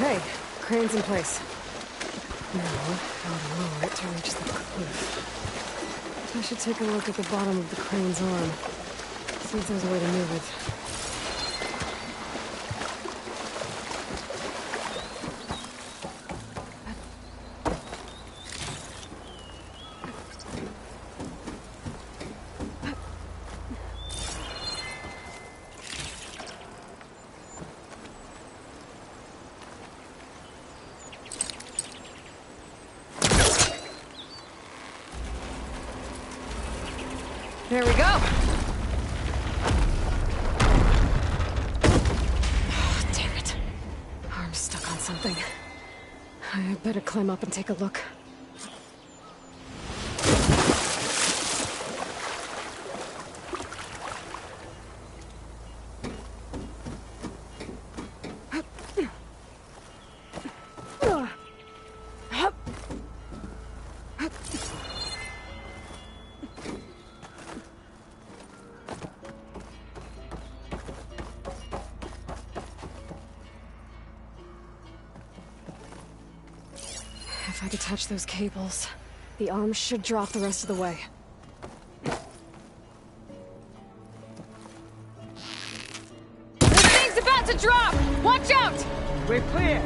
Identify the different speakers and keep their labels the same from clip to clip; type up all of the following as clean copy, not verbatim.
Speaker 1: Okay, crane's in place. Now, how to lower it to reach the cliff. I should take a look at the bottom of the crane's arm. See if there's a way to move it. There we go! Oh, damn it. Arm's stuck on something. I better climb up and take a look. If I detach those cables, the arm should drop the rest of the way. The thing's about to drop! Watch out!
Speaker 2: We're clear!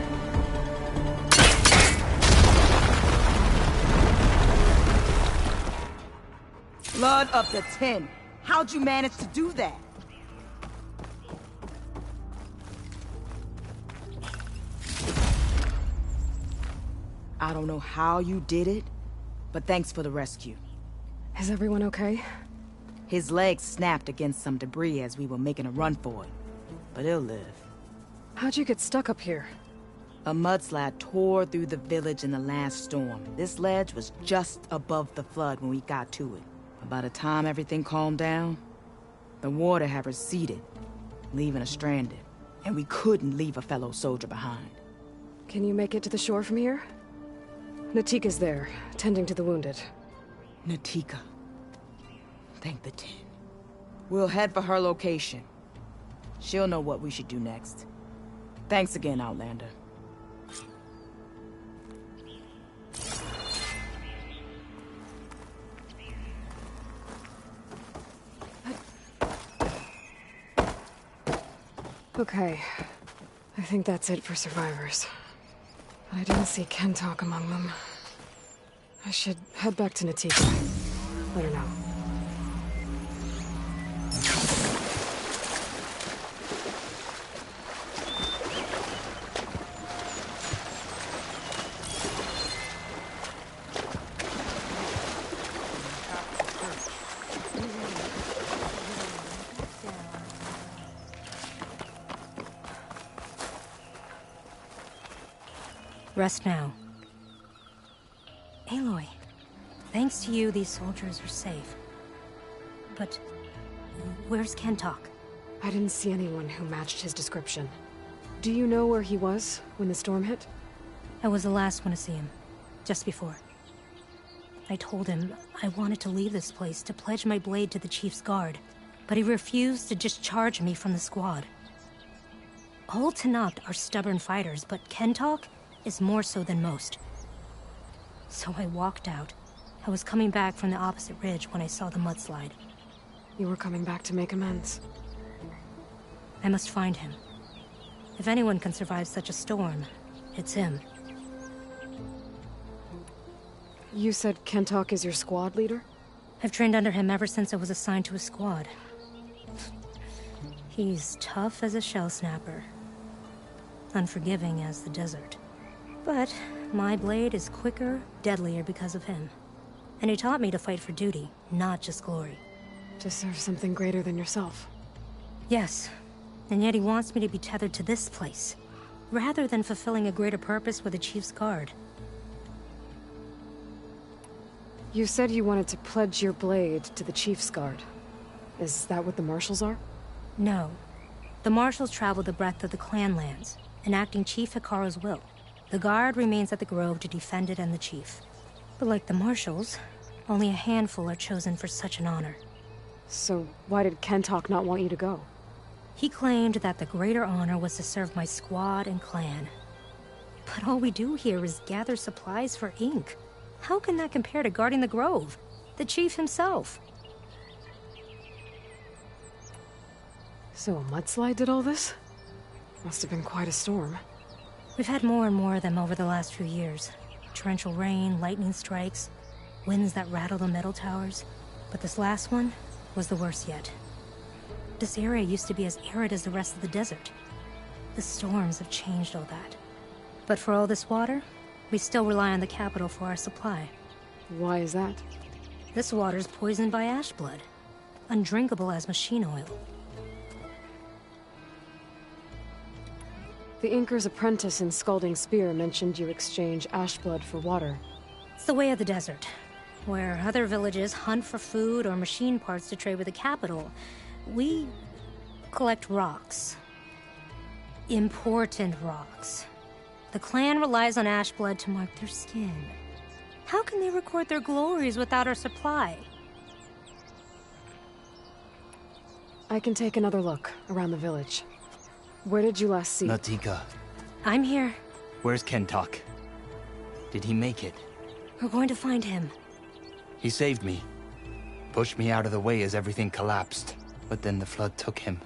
Speaker 2: Blood up to 10. How'd you manage to do that? I don't know how you did it, but thanks for the rescue.
Speaker 1: Is everyone okay?
Speaker 2: His legs snapped against some debris as we were making a run for it, but he'll live.
Speaker 1: How'd you get stuck up here?
Speaker 2: A mudslide tore through the village in the last storm. This ledge was just above the flood when we got to it. But by the time everything calmed down, the water had receded, leaving us stranded. And we couldn't leave a fellow soldier behind.
Speaker 1: Can you make it to the shore from here? Natika's there, tending to the wounded.
Speaker 2: Natika. Thank the tin. We'll head for her location. She'll know what we should do next. Thanks again, Outlander.
Speaker 1: Okay. I think that's it for survivors. But I didn't see Kentok among them. I should head back to Natika. Let her know.
Speaker 3: Rest now. Aloy, thanks to you, these soldiers are safe. But where's Kentok?
Speaker 1: I didn't see anyone who matched his description. Do you know where he was when the storm hit?
Speaker 3: I was the last one to see him, just before. I told him I wanted to leave this place to pledge my blade to the Chief's guard, but he refused to discharge me from the squad. All Tenakth are stubborn fighters, but Kentok is more so than most. So I walked out. I was coming back from the opposite ridge when I saw the mudslide.
Speaker 1: You were coming back to make amends.
Speaker 3: I must find him. If anyone can survive such a storm, it's him.
Speaker 1: You said Kentok is your squad leader?
Speaker 3: I've trained under him ever since I was assigned to a squad. He's tough as a shell snapper. Unforgiving as the desert. But my blade is quicker, deadlier because of him. And he taught me to fight for duty, not just glory.
Speaker 1: To serve something greater than yourself.
Speaker 3: Yes, and yet he wants me to be tethered to this place, rather than fulfilling a greater purpose with the Chief's guard.
Speaker 1: You said you wanted to pledge your blade to the Chief's guard. Is that what the Marshals are?
Speaker 3: No. The Marshals travel the breadth of the clan lands, enacting Chief Hekarro's will. The guard remains at the Grove to defend it and the Chief. But like the Marshals, only a handful are chosen for such an honor.
Speaker 1: So why did Kentok not want you to go?
Speaker 3: He claimed that the greater honor was to serve my squad and clan. But all we do here is gather supplies for ink. How can that compare to guarding the Grove? The chief himself.
Speaker 1: So a mudslide did all this? Must have been quite a storm.
Speaker 3: We've had more and more of them over the last few years. Torrential rain, lightning strikes, winds that rattle the metal towers. But this last one was the worst yet. This area used to be as arid as the rest of the desert. The storms have changed all that. But for all this water, we still rely on the capital for our supply.
Speaker 1: Why is that?
Speaker 3: This water's poisoned by ash blood. Undrinkable as machine oil.
Speaker 1: The Inker's apprentice in Scalding Spear mentioned you exchange ash blood for water.
Speaker 3: It's the way of the desert, where other villages hunt for food or machine parts to trade with the capital. We collect rocks. Important rocks. The clan relies on ash blood to mark their skin. How can they record their glories without our supply?
Speaker 1: I can take another look around the village. Where did you last see?
Speaker 4: Natika,
Speaker 3: I'm here.
Speaker 4: where's Kentok? Did he make it?
Speaker 3: We're going to find him.
Speaker 4: He saved me. Pushed me out of the way as everything collapsed. But then the flood took him.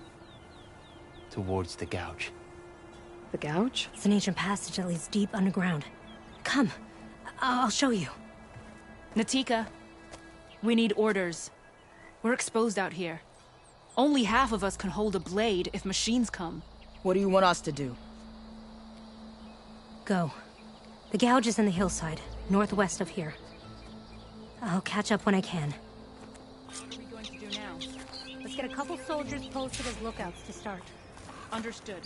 Speaker 4: Towards the gouge.
Speaker 1: The gouge?
Speaker 3: It's an ancient passage that leads deep underground. Come, I'll show you.
Speaker 5: Natika, we need orders. We're exposed out here. Only half of us can hold a blade if machines come.
Speaker 2: What do you want us to do?
Speaker 3: Go. The gouge is in the hillside, northwest of here. I'll catch up when I can.
Speaker 5: What are we going to do now?
Speaker 3: Let's get a couple soldiers posted as lookouts to start.
Speaker 5: Understood.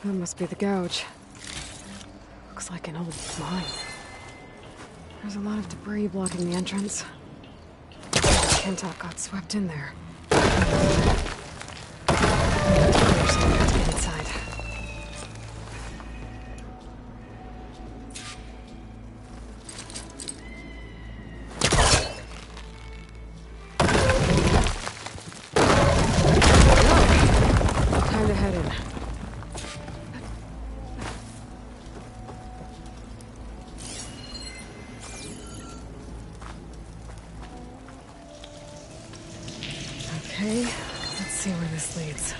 Speaker 1: That must be the gouge. Looks like an old mine. There's a lot of debris blocking the entrance. Kentok got swept in there. There's no way to get inside. Time to head in. Okay, let's see where this leads.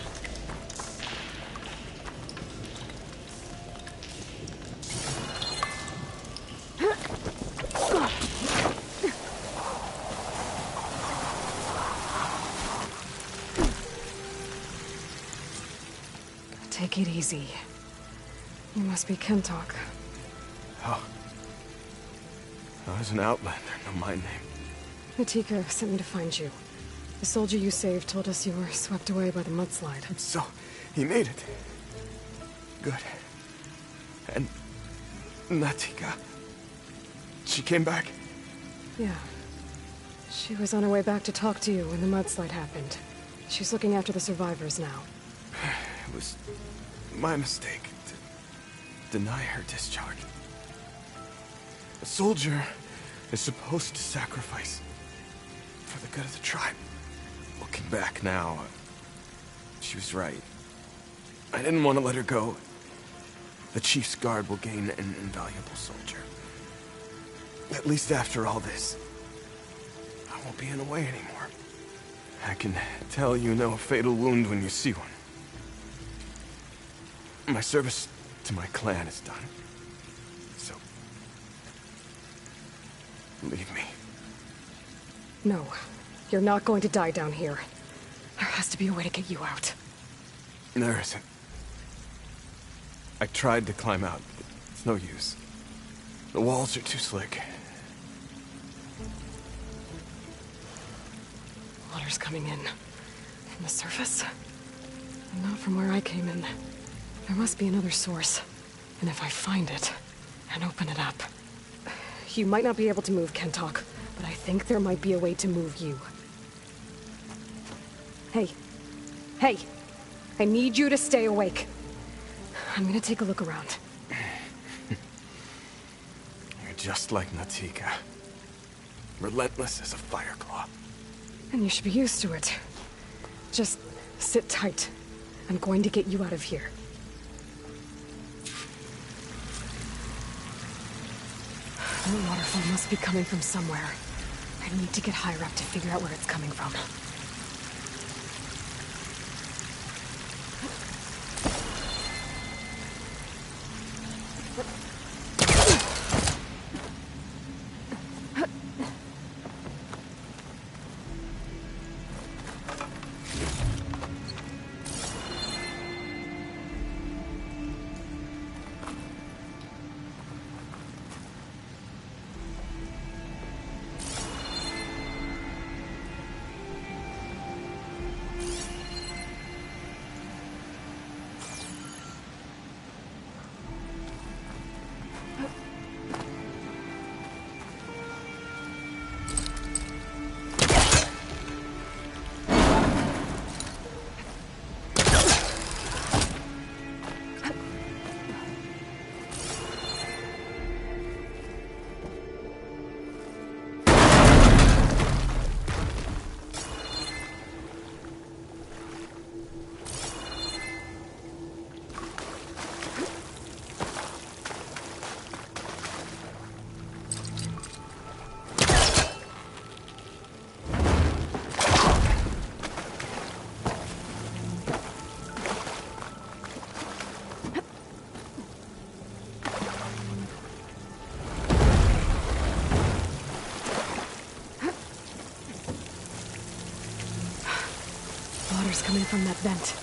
Speaker 1: Take it easy. You must be Kentok.
Speaker 6: Oh. I was an outlander, no my name.
Speaker 1: Natika sent me to find you. The soldier you saved told us you were swept away by the mudslide.
Speaker 6: So, he made it. Good. And Natika, she came back?
Speaker 1: Yeah. She was on her way back to talk to you when the mudslide happened. She's looking after the survivors now.
Speaker 6: It was my mistake to deny her discharge. A soldier is supposed to sacrifice for the good of the tribe. Looking back now, she was right. I didn't want to let her go. The chief's guard will gain an invaluable soldier. At least after all this, I won't be in the way anymore. I can tell you know a fatal wound when you see one. My service to my clan is done. So, leave me.
Speaker 1: No, you're not going to die down here. There has to be a way to get you out.
Speaker 6: There isn't. I tried to climb out, but it's no use. The walls are too slick.
Speaker 1: Water's coming in. From the surface? And not from where I came in. There must be another source. And if I find it, and open it up... You might not be able to move Kentok, but I think there might be a way to move you. Hey. Hey! I need you to stay awake. I'm gonna take a look around.
Speaker 6: You're just like Natika. Relentless as a fireclaw.
Speaker 1: And you should be used to it. Just sit tight. I'm going to get you out of here. The waterfall must be coming from somewhere. I need to get higher up to figure out where it's coming from. Water's coming from that vent.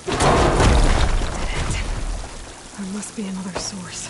Speaker 1: Dead end. There must be another source.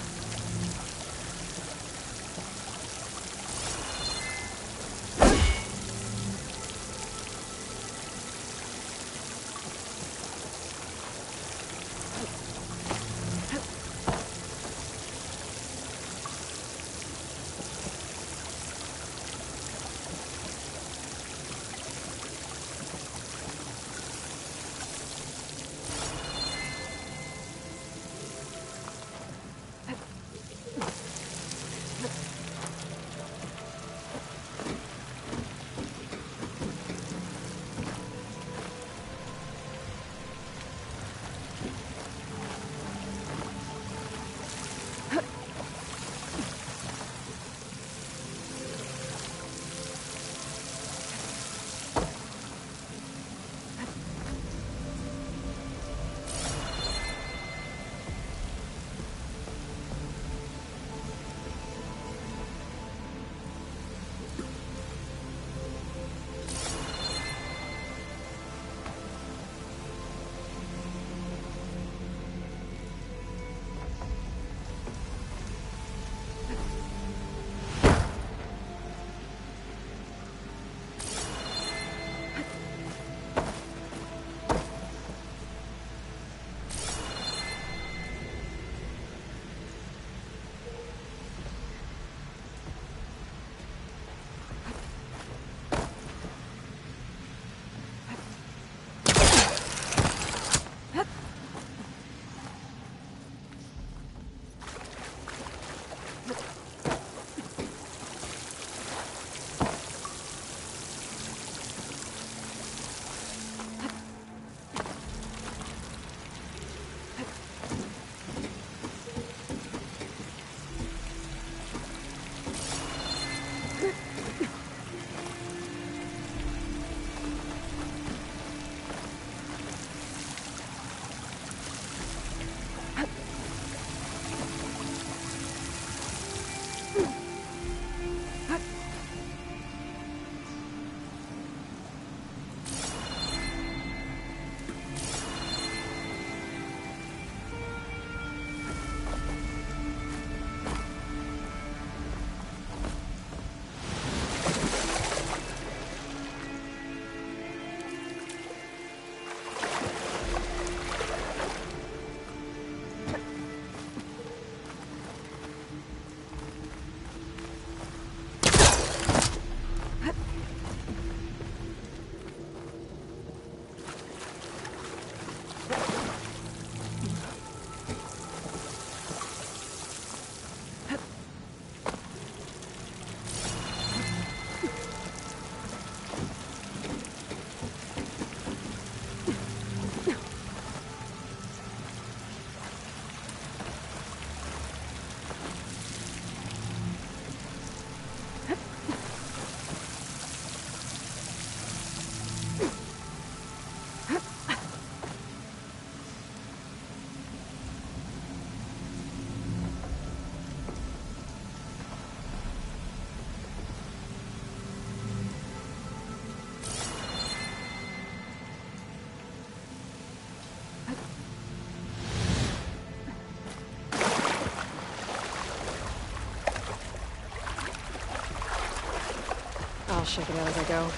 Speaker 1: I'll shake it out as I go.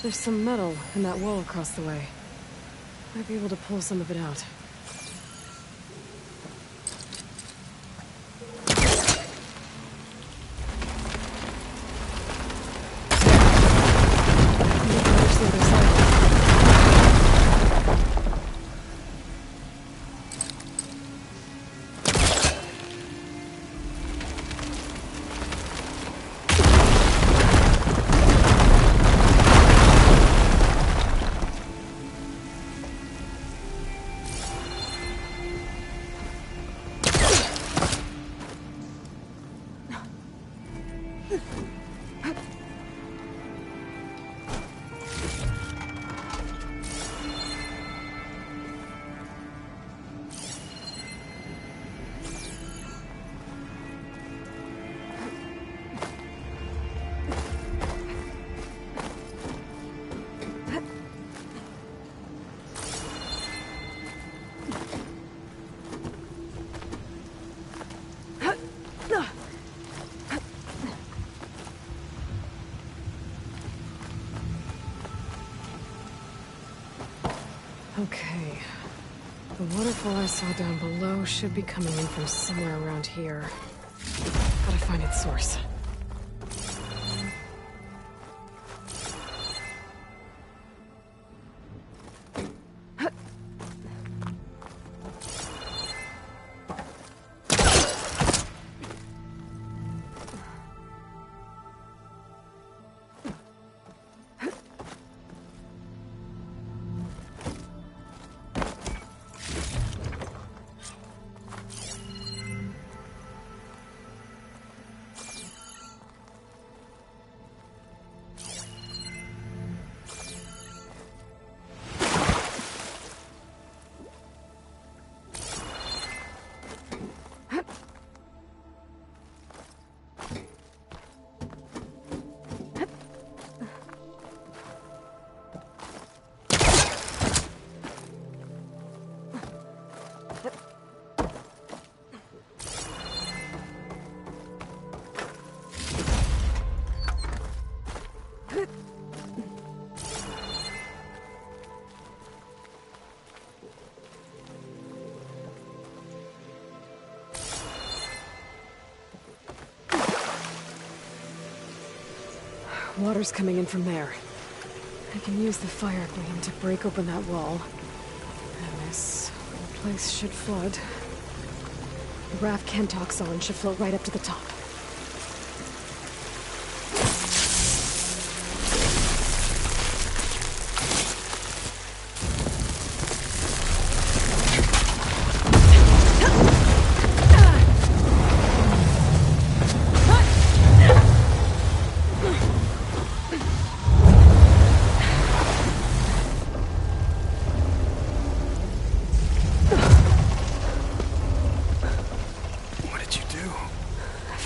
Speaker 1: There's some metal in that wall across the way. Might be able to pull some of it out. Maybe I can reach the other side. Okay. The waterfall I saw down below should be coming in from somewhere around here. Gotta find its source. Water's coming in from there. I can use the fire gleam to break open that wall. And this whole place should flood. The raft Kentock's on should float right up to the top.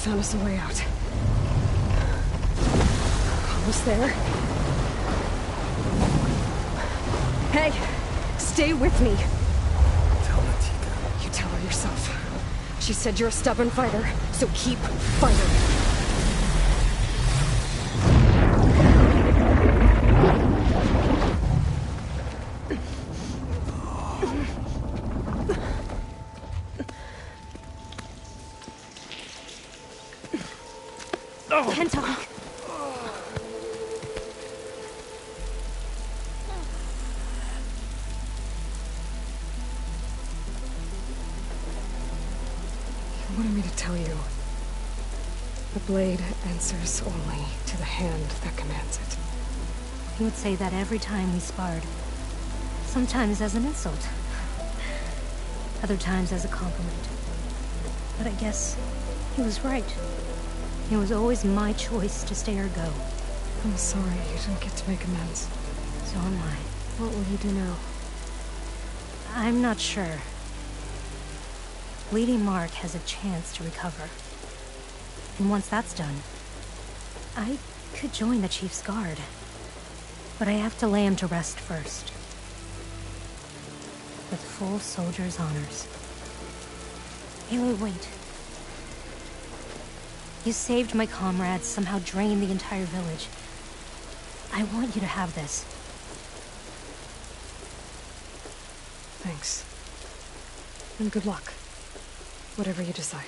Speaker 1: Found us a way out. Almost there. Hey, stay with me.
Speaker 6: Tell Natika.
Speaker 1: You tell her yourself. She said you're a stubborn fighter, so keep fighting.
Speaker 3: Can't talk.
Speaker 1: You wanted me to tell you. The blade answers only to the hand that commands it.
Speaker 3: He would say that every time we sparred. Sometimes as an insult. Other times as a compliment. But I guess he was right. It was always my choice to stay or go.
Speaker 1: I'm sorry you didn't get to make amends.
Speaker 3: So am I.
Speaker 1: What will you do now?
Speaker 3: I'm not sure. Lady Mark has a chance to recover. And once that's done, I could join the Chief's Guard. But I have to lay him to rest first. With full soldier's honors. Aloy, wait. You saved my comrades, somehow drained the entire village. I want you to have this.
Speaker 1: Thanks. And good luck. Whatever you decide.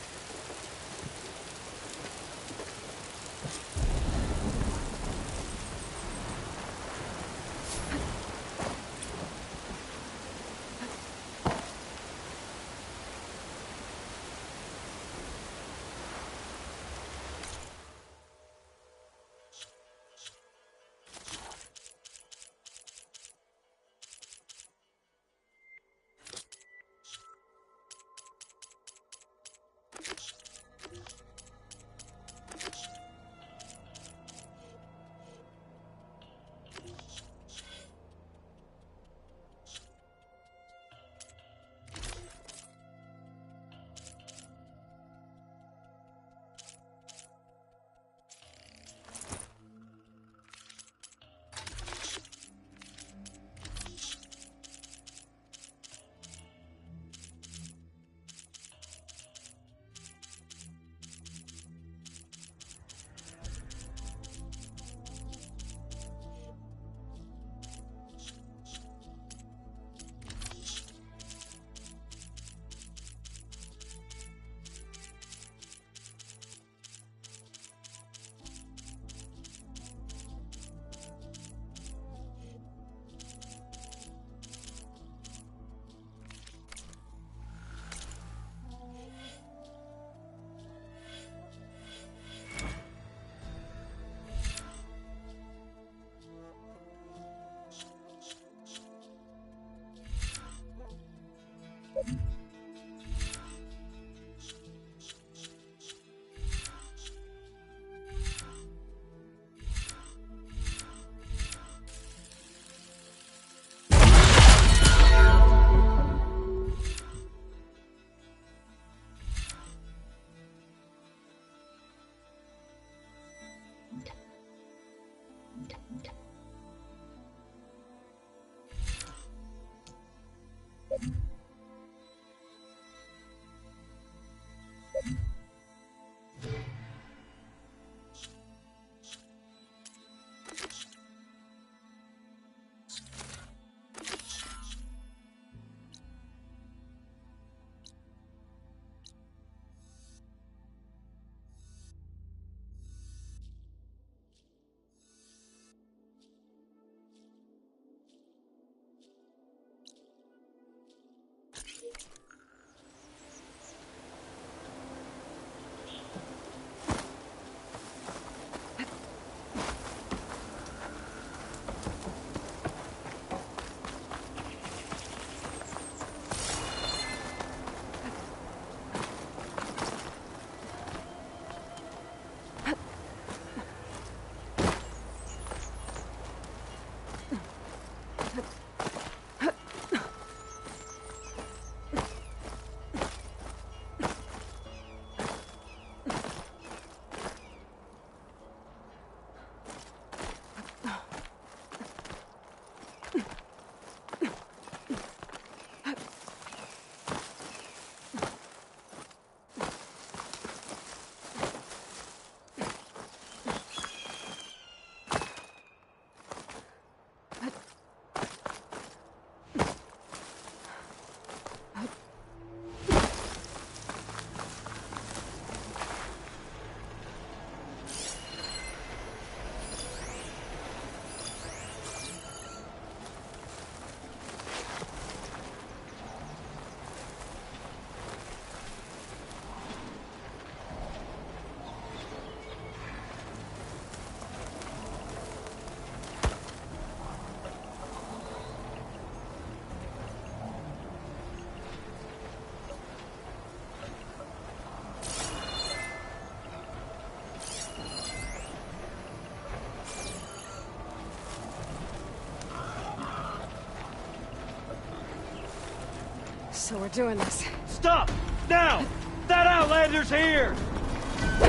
Speaker 1: So we're doing this.
Speaker 7: Stop! Now! That Outlander's here! Here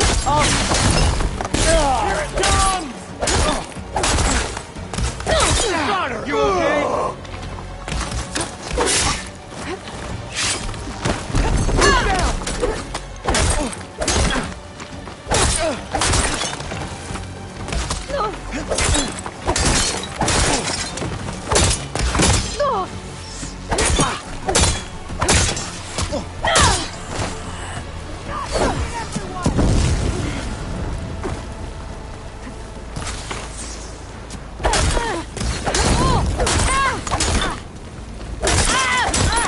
Speaker 7: it comes! Got her! You okay?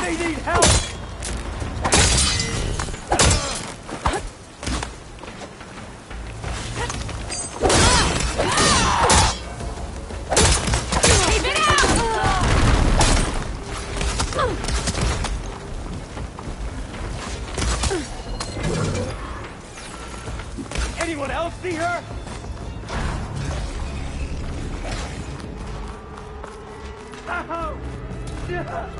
Speaker 7: They need help! Anyone else see her? Ow! Yeah.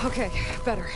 Speaker 1: Okay, better.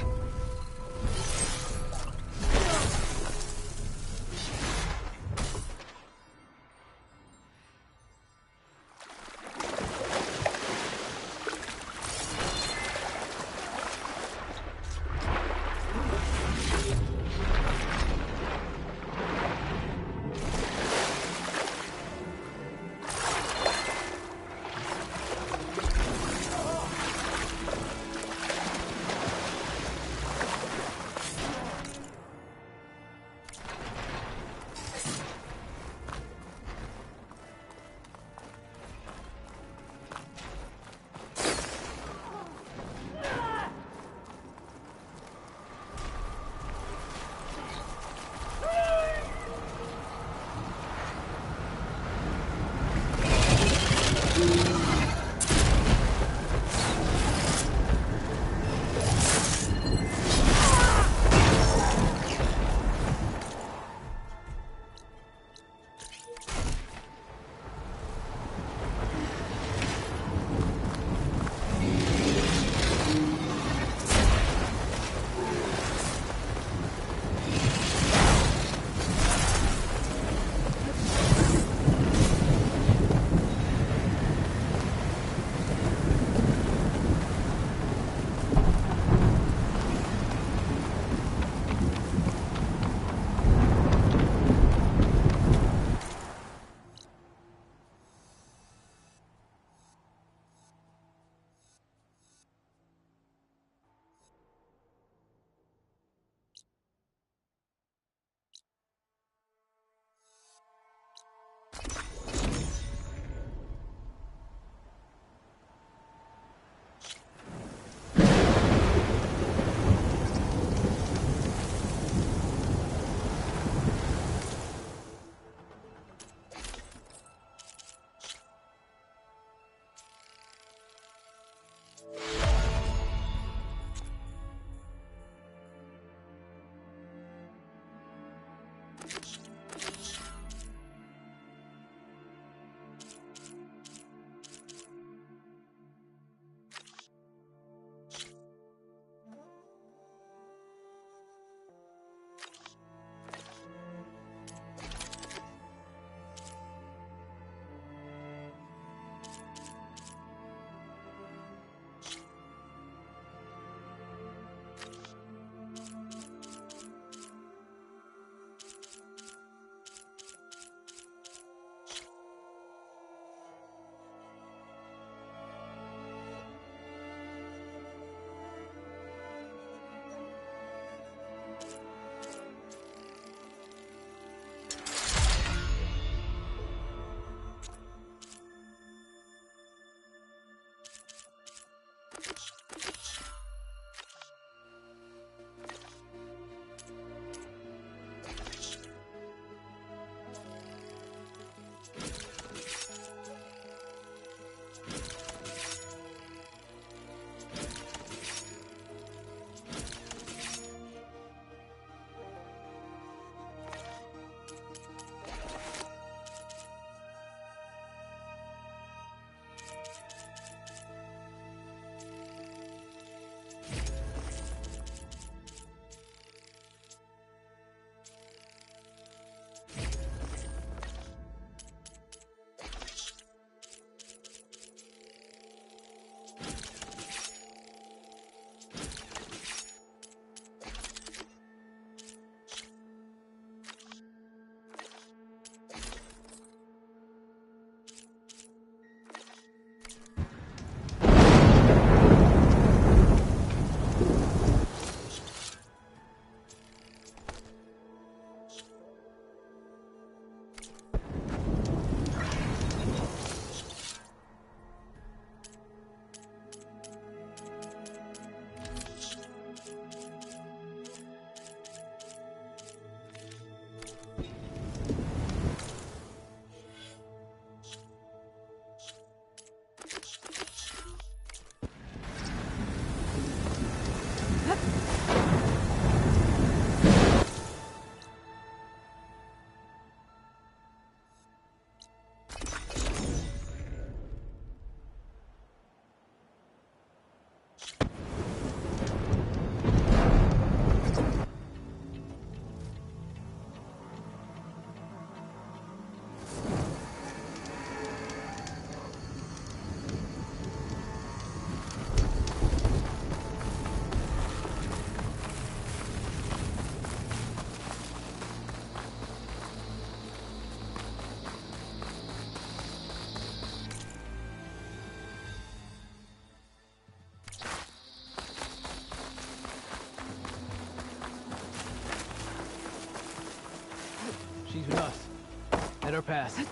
Speaker 8: Let her pass.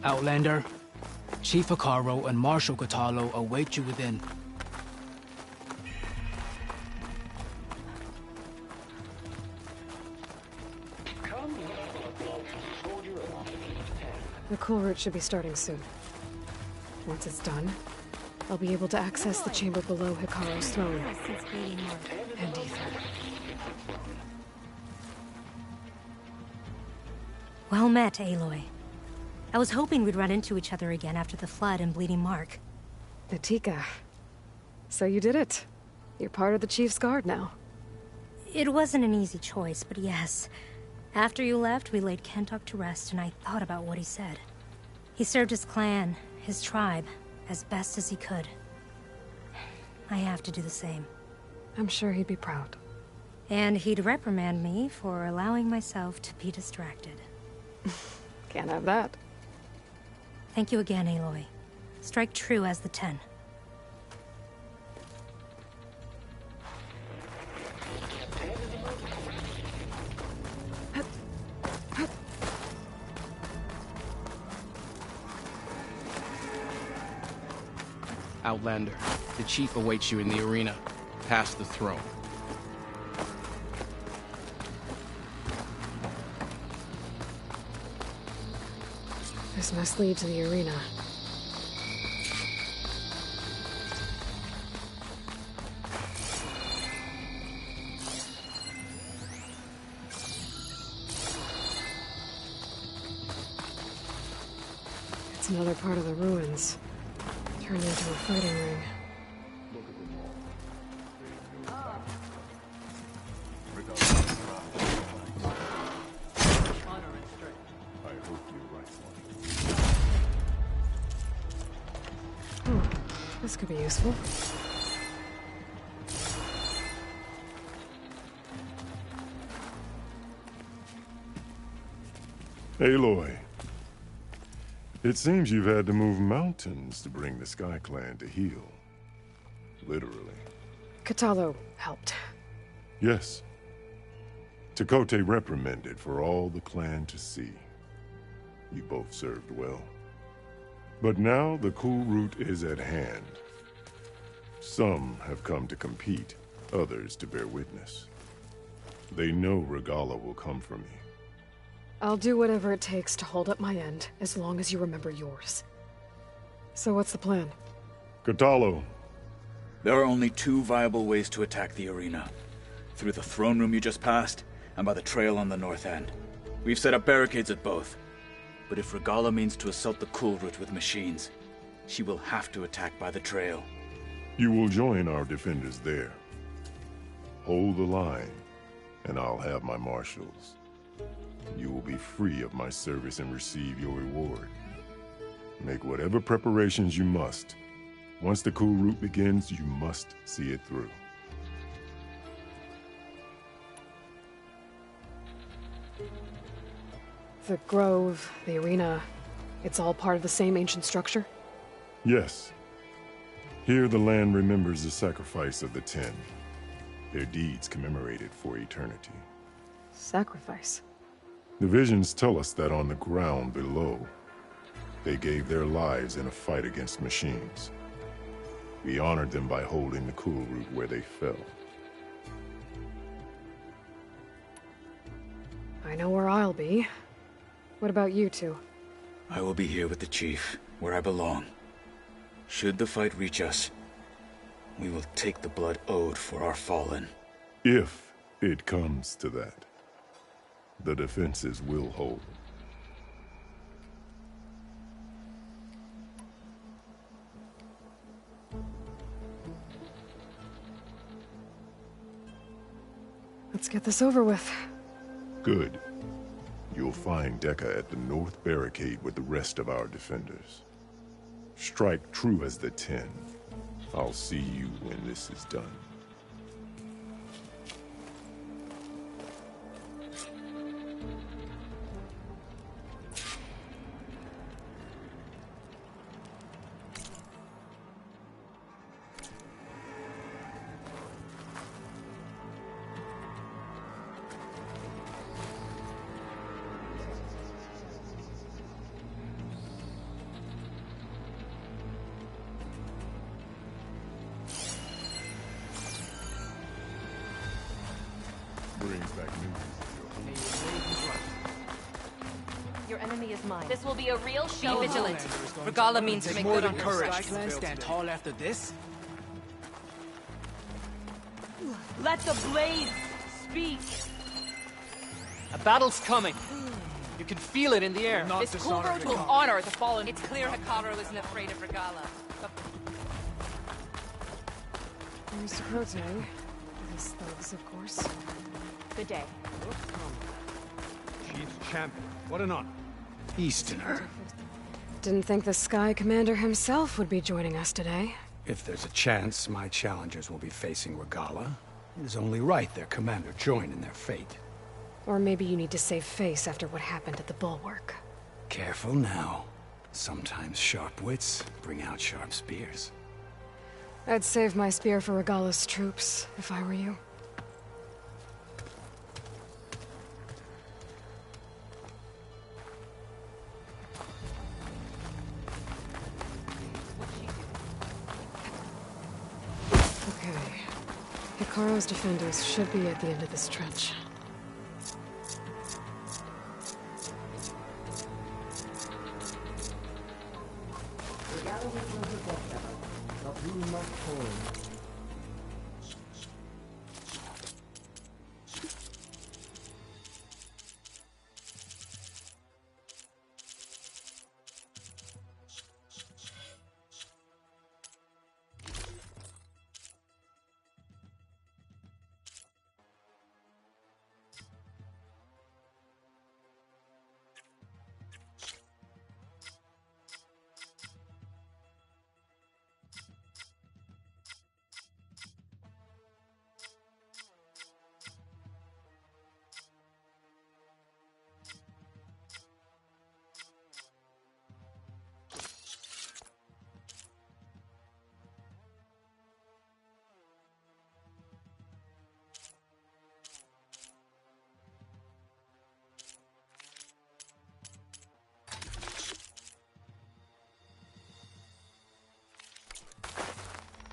Speaker 8: Outlander, Chief Hekarro and Marshal Kotallo await you within.
Speaker 1: The cool route should be starting soon. Once it's done, I'll be able to access the chamber below Hekarro's throne. And Ether.
Speaker 3: Well met, Aloy. I was hoping we'd run into each other again after the flood in Bleeding Mark.
Speaker 1: Natika. So you did it. You're part of the Chief's Guard now.
Speaker 3: It wasn't an easy choice, but yes. After you left, we laid Kentuck to rest, and I thought about what he said. He served his clan, his tribe, as best as he could. I have to do the same.
Speaker 1: I'm sure he'd be proud.
Speaker 3: And he'd reprimand me for allowing myself to be distracted.
Speaker 1: Can't have that.
Speaker 3: Thank you again, Aloy. Strike true as the 10.
Speaker 9: Outlander, the chief awaits you in the arena, past the throne.
Speaker 1: This must lead to the arena. It's another part of the ruins. Turned into a fighting ring. Oh, this could be useful.
Speaker 10: Aloy. It seems you've had to move mountains to bring the Sky Clan to heal. Literally.
Speaker 1: Kotallo helped.
Speaker 10: Yes. Tekote reprimanded for all the clan to see. You both served well. But now the cool route is at hand. Some have come to compete, others to bear witness. They know Regalla will come for me.
Speaker 1: I'll do whatever it takes to hold up my end, as long as you remember yours. So what's the plan?
Speaker 10: Kotallo.
Speaker 11: There are only two viable ways to attack the arena. Through the throne room you just passed, and by the trail on the north end. We've set up barricades at both. But if Regalla means to assault the cool route with machines, she will have to attack by the trail.
Speaker 10: You will join our defenders there. Hold the line, and I'll have my marshals. You will be free of my service and receive your reward. Make whatever preparations you must. Once the cool route begins, you must see it through.
Speaker 1: The grove, the arena, it's all part of the same ancient structure?
Speaker 10: Yes. Here the land remembers the sacrifice of the 10. Their deeds commemorated for eternity.
Speaker 1: Sacrifice?
Speaker 10: The visions tell us that on the ground below, they gave their lives in a fight against machines. We honored them by holding the cool route where they fell.
Speaker 1: I know where I'll be. What about you two?
Speaker 11: I will be here with the chief, where I belong. Should the fight reach us, we will take the blood owed for our fallen.
Speaker 10: If it comes to that. The defenses will hold.
Speaker 1: Let's get this over with.
Speaker 10: Good. You'll find Dekka at the north barricade with the rest of our defenders. Strike true as the 10. I'll see you when this is done. brings back news.
Speaker 12: Your enemy is mine.
Speaker 13: This will be a real show.
Speaker 12: Be vigilant.
Speaker 8: Outlander is going
Speaker 12: Regala
Speaker 8: to-
Speaker 12: means to
Speaker 8: There's
Speaker 12: make
Speaker 8: more
Speaker 12: good
Speaker 8: than
Speaker 12: on her
Speaker 8: courage.
Speaker 12: strike.
Speaker 8: Plan stand tall after this?
Speaker 5: Let the blades speak!
Speaker 14: A battle's coming. You can feel it in the air.
Speaker 5: This cool road will honor the fallen.
Speaker 12: It's clear Hikaru isn't afraid of Regala.
Speaker 1: Mr. Crote. These thugs, of course.
Speaker 12: Good day.
Speaker 7: Chief's champion. What an honor.
Speaker 15: Easterner.
Speaker 1: Didn't think the Sky Commander himself would be joining us today.
Speaker 15: If there's a chance my challengers will be facing Regala, it is only right their commander join in their fate.
Speaker 1: Or maybe you need to save face after what happened at the Bulwark.
Speaker 15: Careful now. Sometimes sharp wits bring out sharp spears.
Speaker 1: I'd save my spear for Regala's troops, if I were you. Okay. Hikaru's defenders should be at the end of this trench.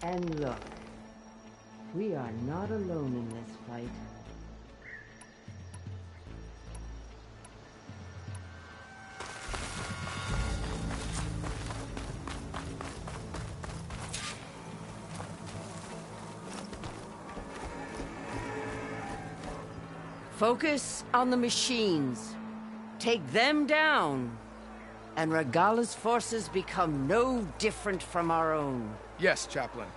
Speaker 16: And look, we are not alone in this fight. Focus on the machines. Take them down. And Regala's forces become no different from our own.
Speaker 9: Yes, Chaplain.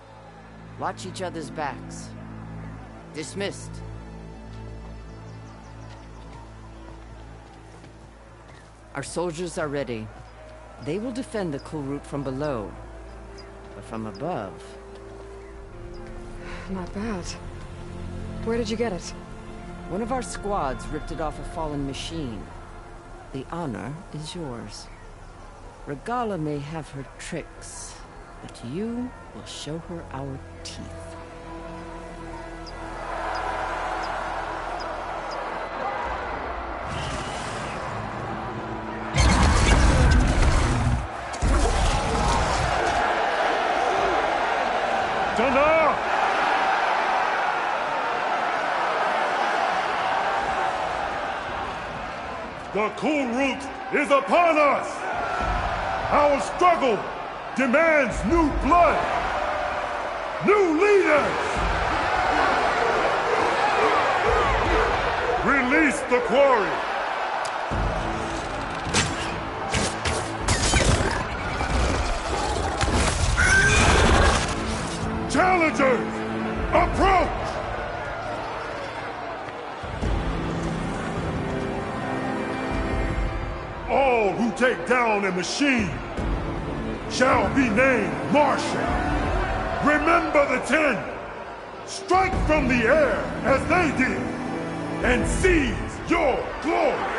Speaker 16: Watch each other's backs. Dismissed. Our soldiers are ready. They will defend the Kulrut from below. But from above...
Speaker 1: Not bad. Where did you get it?
Speaker 16: One of our squads ripped it off a fallen machine. The honor is yours. Regala may have her tricks, but you will show her our teeth.
Speaker 10: Enough! The Kulrut is upon us! Our struggle demands new blood! New leaders! Release the quarry! Challengers, approach! All who take down a machine shall be named Marshal. Remember the 10. Strike from the air as they did, and seize your glory.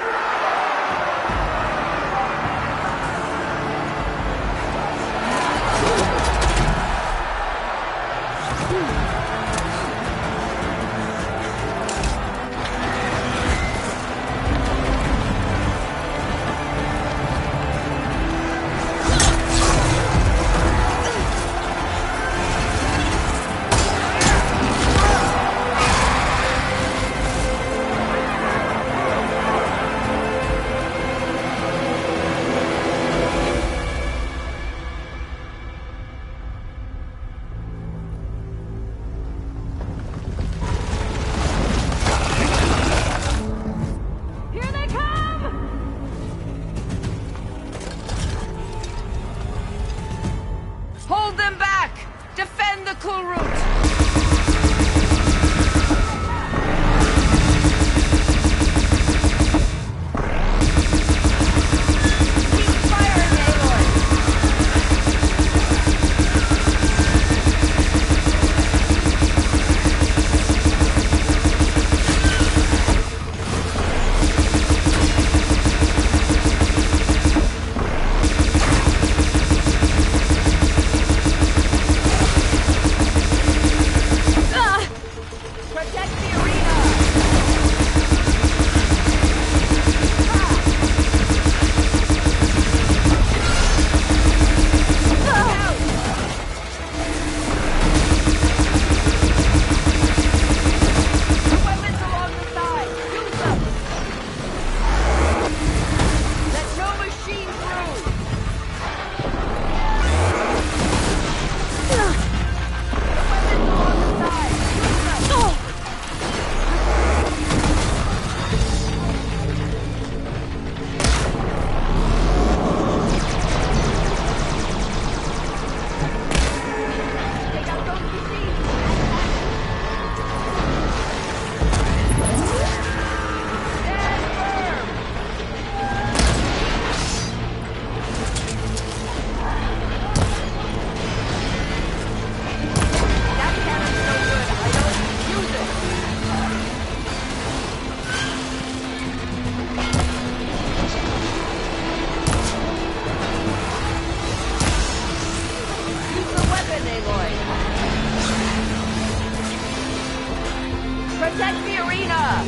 Speaker 16: Defend the Kulrut!
Speaker 13: Protect the arena!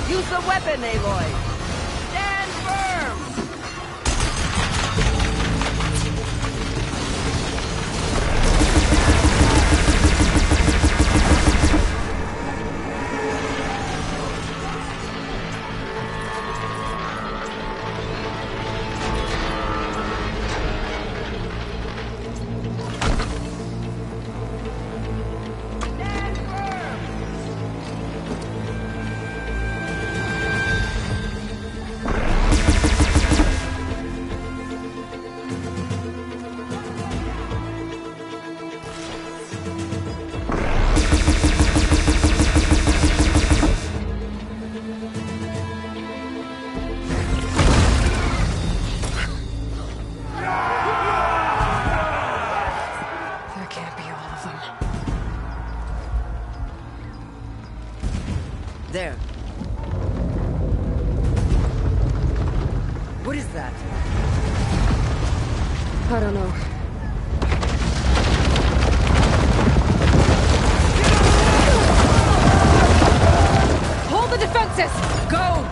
Speaker 13: Use the weapon, Aloy! Stand firm! There. What is that?
Speaker 1: I don't know. Hold the defenses! Go!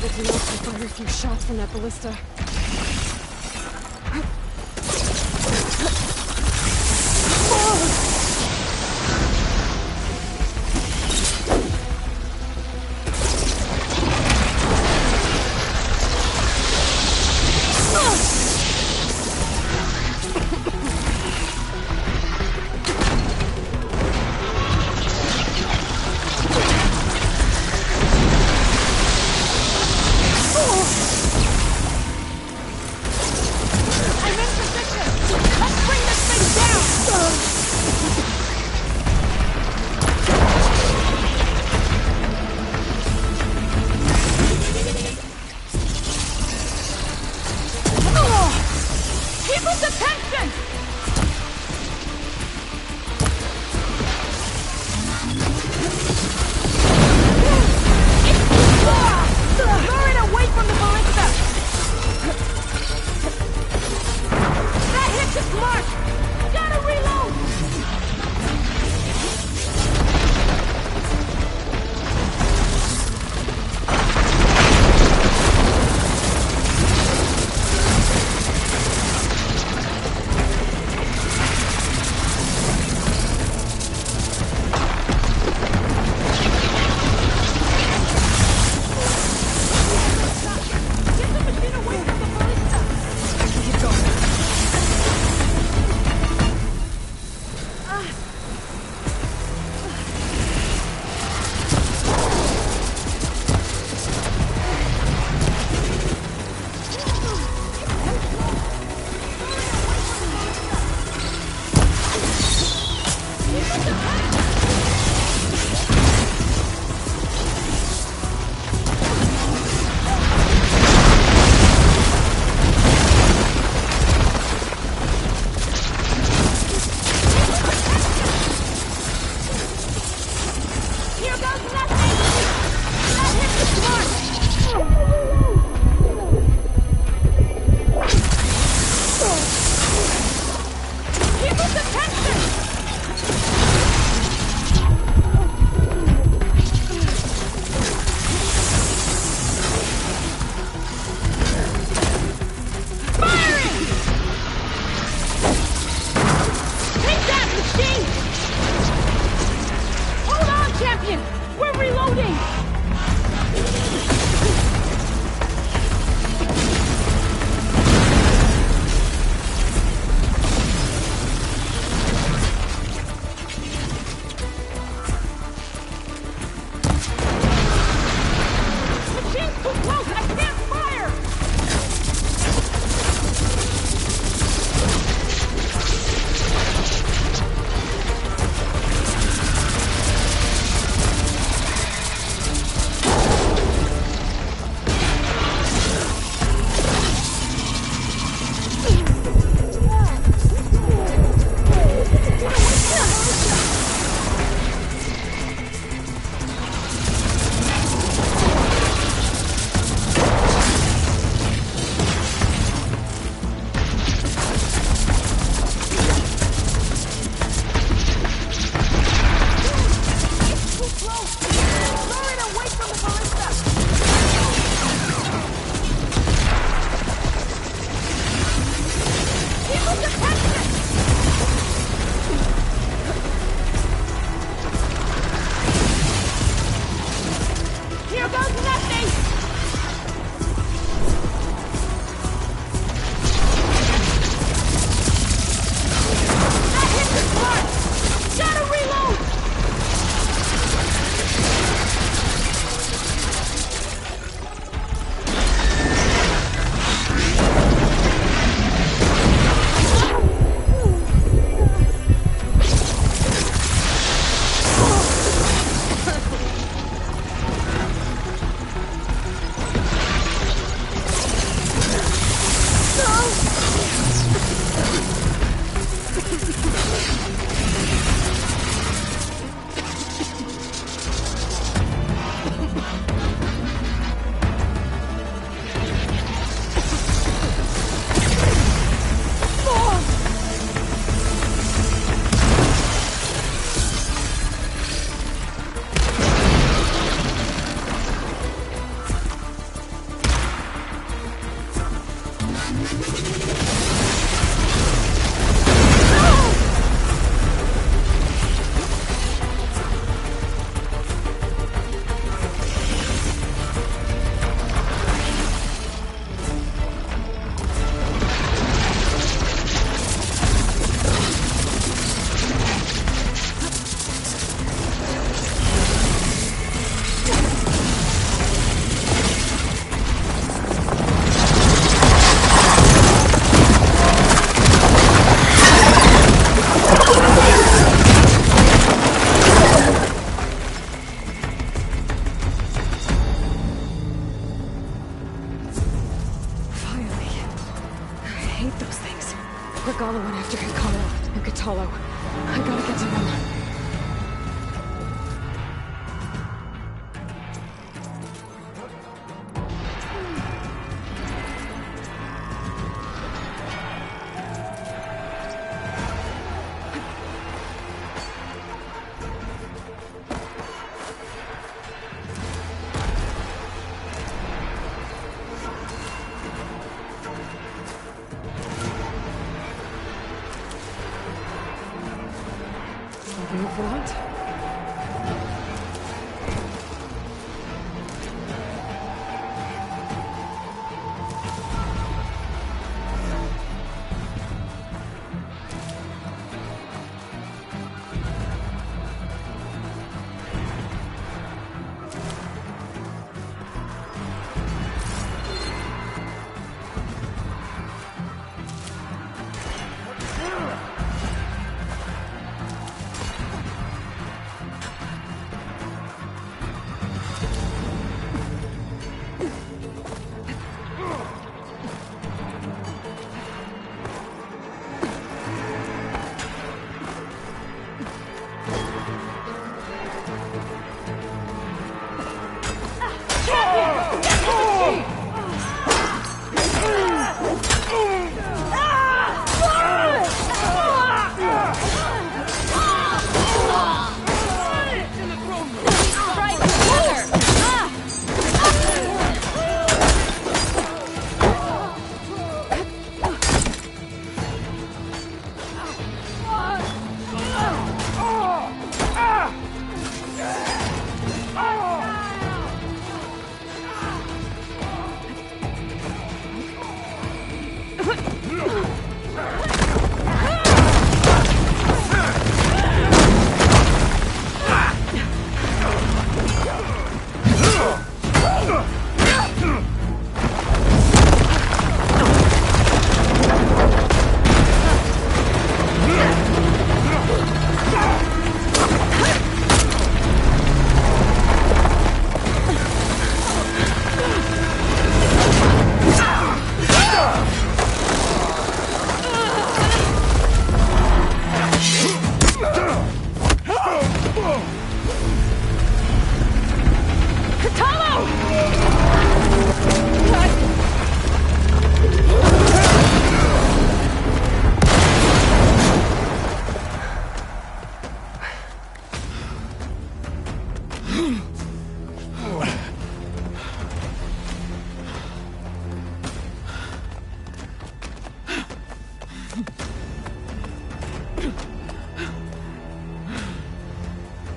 Speaker 1: able to knock and fire a few shots from that ballista. Kotallo. I gotta get to him. Looking up for the hunt.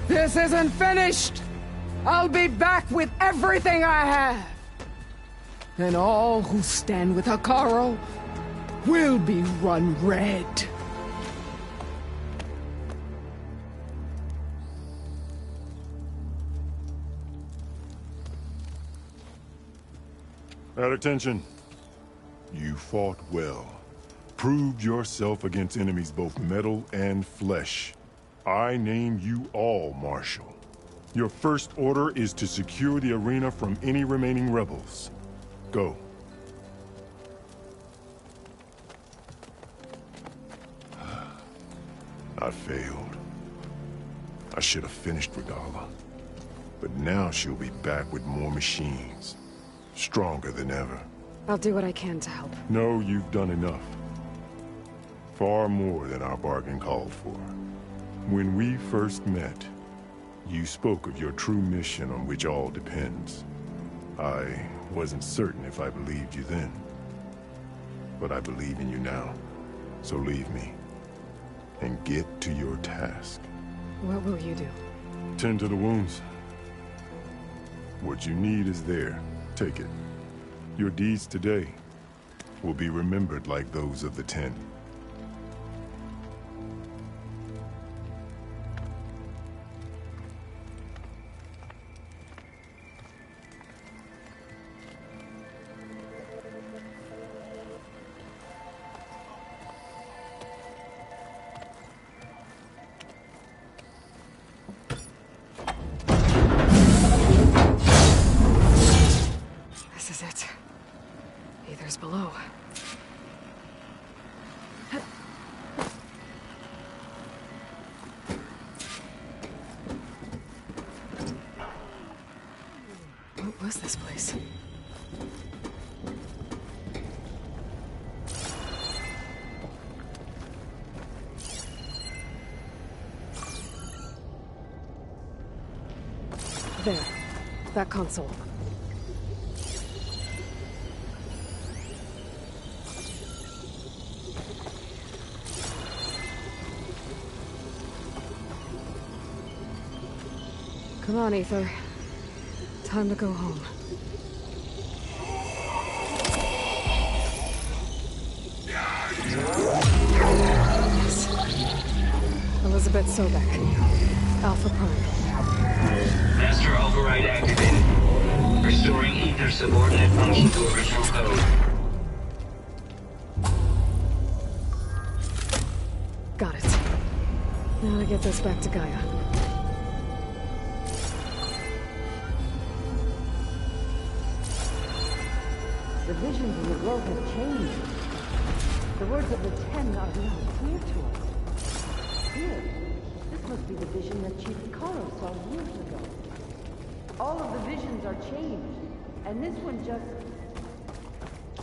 Speaker 17: This isn't finished! I'll be back with everything I have! And all who stand with Hekarro will be run red.
Speaker 10: At attention. You fought well. Proved yourself against enemies both metal and flesh. I name you all Marshal. Your first order is to secure the arena from any remaining rebels. Go. I failed. I should have finished Regalla. But now she'll be back with more machines. Stronger than ever.
Speaker 1: I'll do what I can to help.
Speaker 10: No, you've done enough. Far more than our bargain called for. When we first met, you spoke of your true mission on which all depends. I wasn't certain if I believed you then. But I believe in you now. So leave me. And get to your task.
Speaker 1: What will you do?
Speaker 10: Tend to the wounds. What you need is there. Take it. Your deeds today will be remembered like those of the Ten.
Speaker 1: This is it. Aether's below. was this place? There. That console. Come on, Aether. Time to go home. Yes. Elizabeth Sobek. Alpha Prime.
Speaker 18: Master override activated. Restoring Aether subordinate function to original code.
Speaker 1: Got it. Now to get this back to Gaia.
Speaker 16: The visions in the grove have changed. The words of the Ten are now clear to us. Here, this must be the vision that Chief Caro saw years ago. All of the visions are changed, and this one just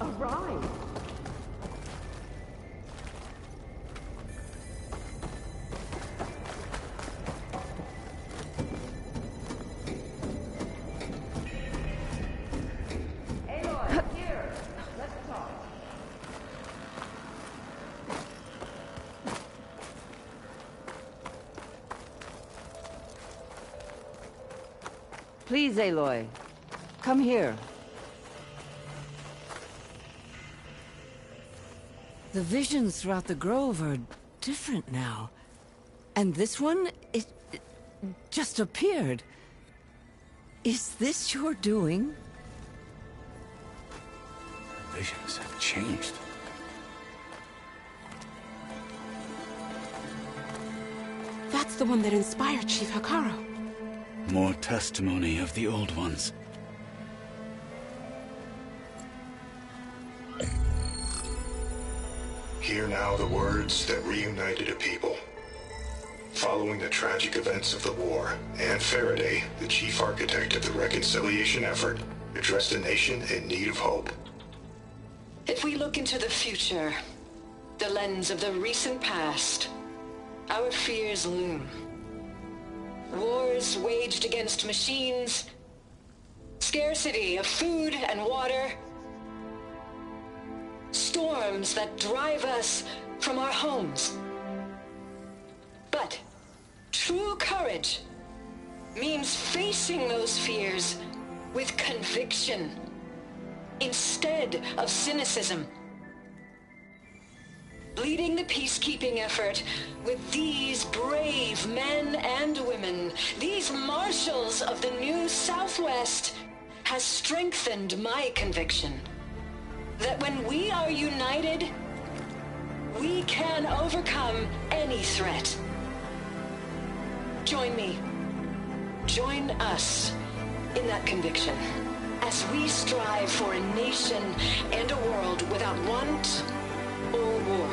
Speaker 16: arrived. Please, Aloy. Come here. The visions throughout the grove are different now. And this one, it just appeared. Is this your doing?
Speaker 11: Visions have changed.
Speaker 19: That's the one that inspired Chief Hekarro.
Speaker 11: More testimony of the old ones.
Speaker 20: Hear now the words that reunited a people. Following the tragic events of the war, Anne Faraday, the chief architect of the reconciliation effort, addressed a nation in need of hope.
Speaker 21: If we look into the future, the lens of the recent past, our fears loom. Wars waged against machines, scarcity of food and water, storms that drive us from our homes. But true courage means facing those fears with conviction instead of cynicism. Leading the peacekeeping effort with these brave men and women, these marshals of the new Southwest, has strengthened my conviction that when we are united, we can overcome any threat. Join me. Join us in that conviction as we strive for a nation and a world without want or war.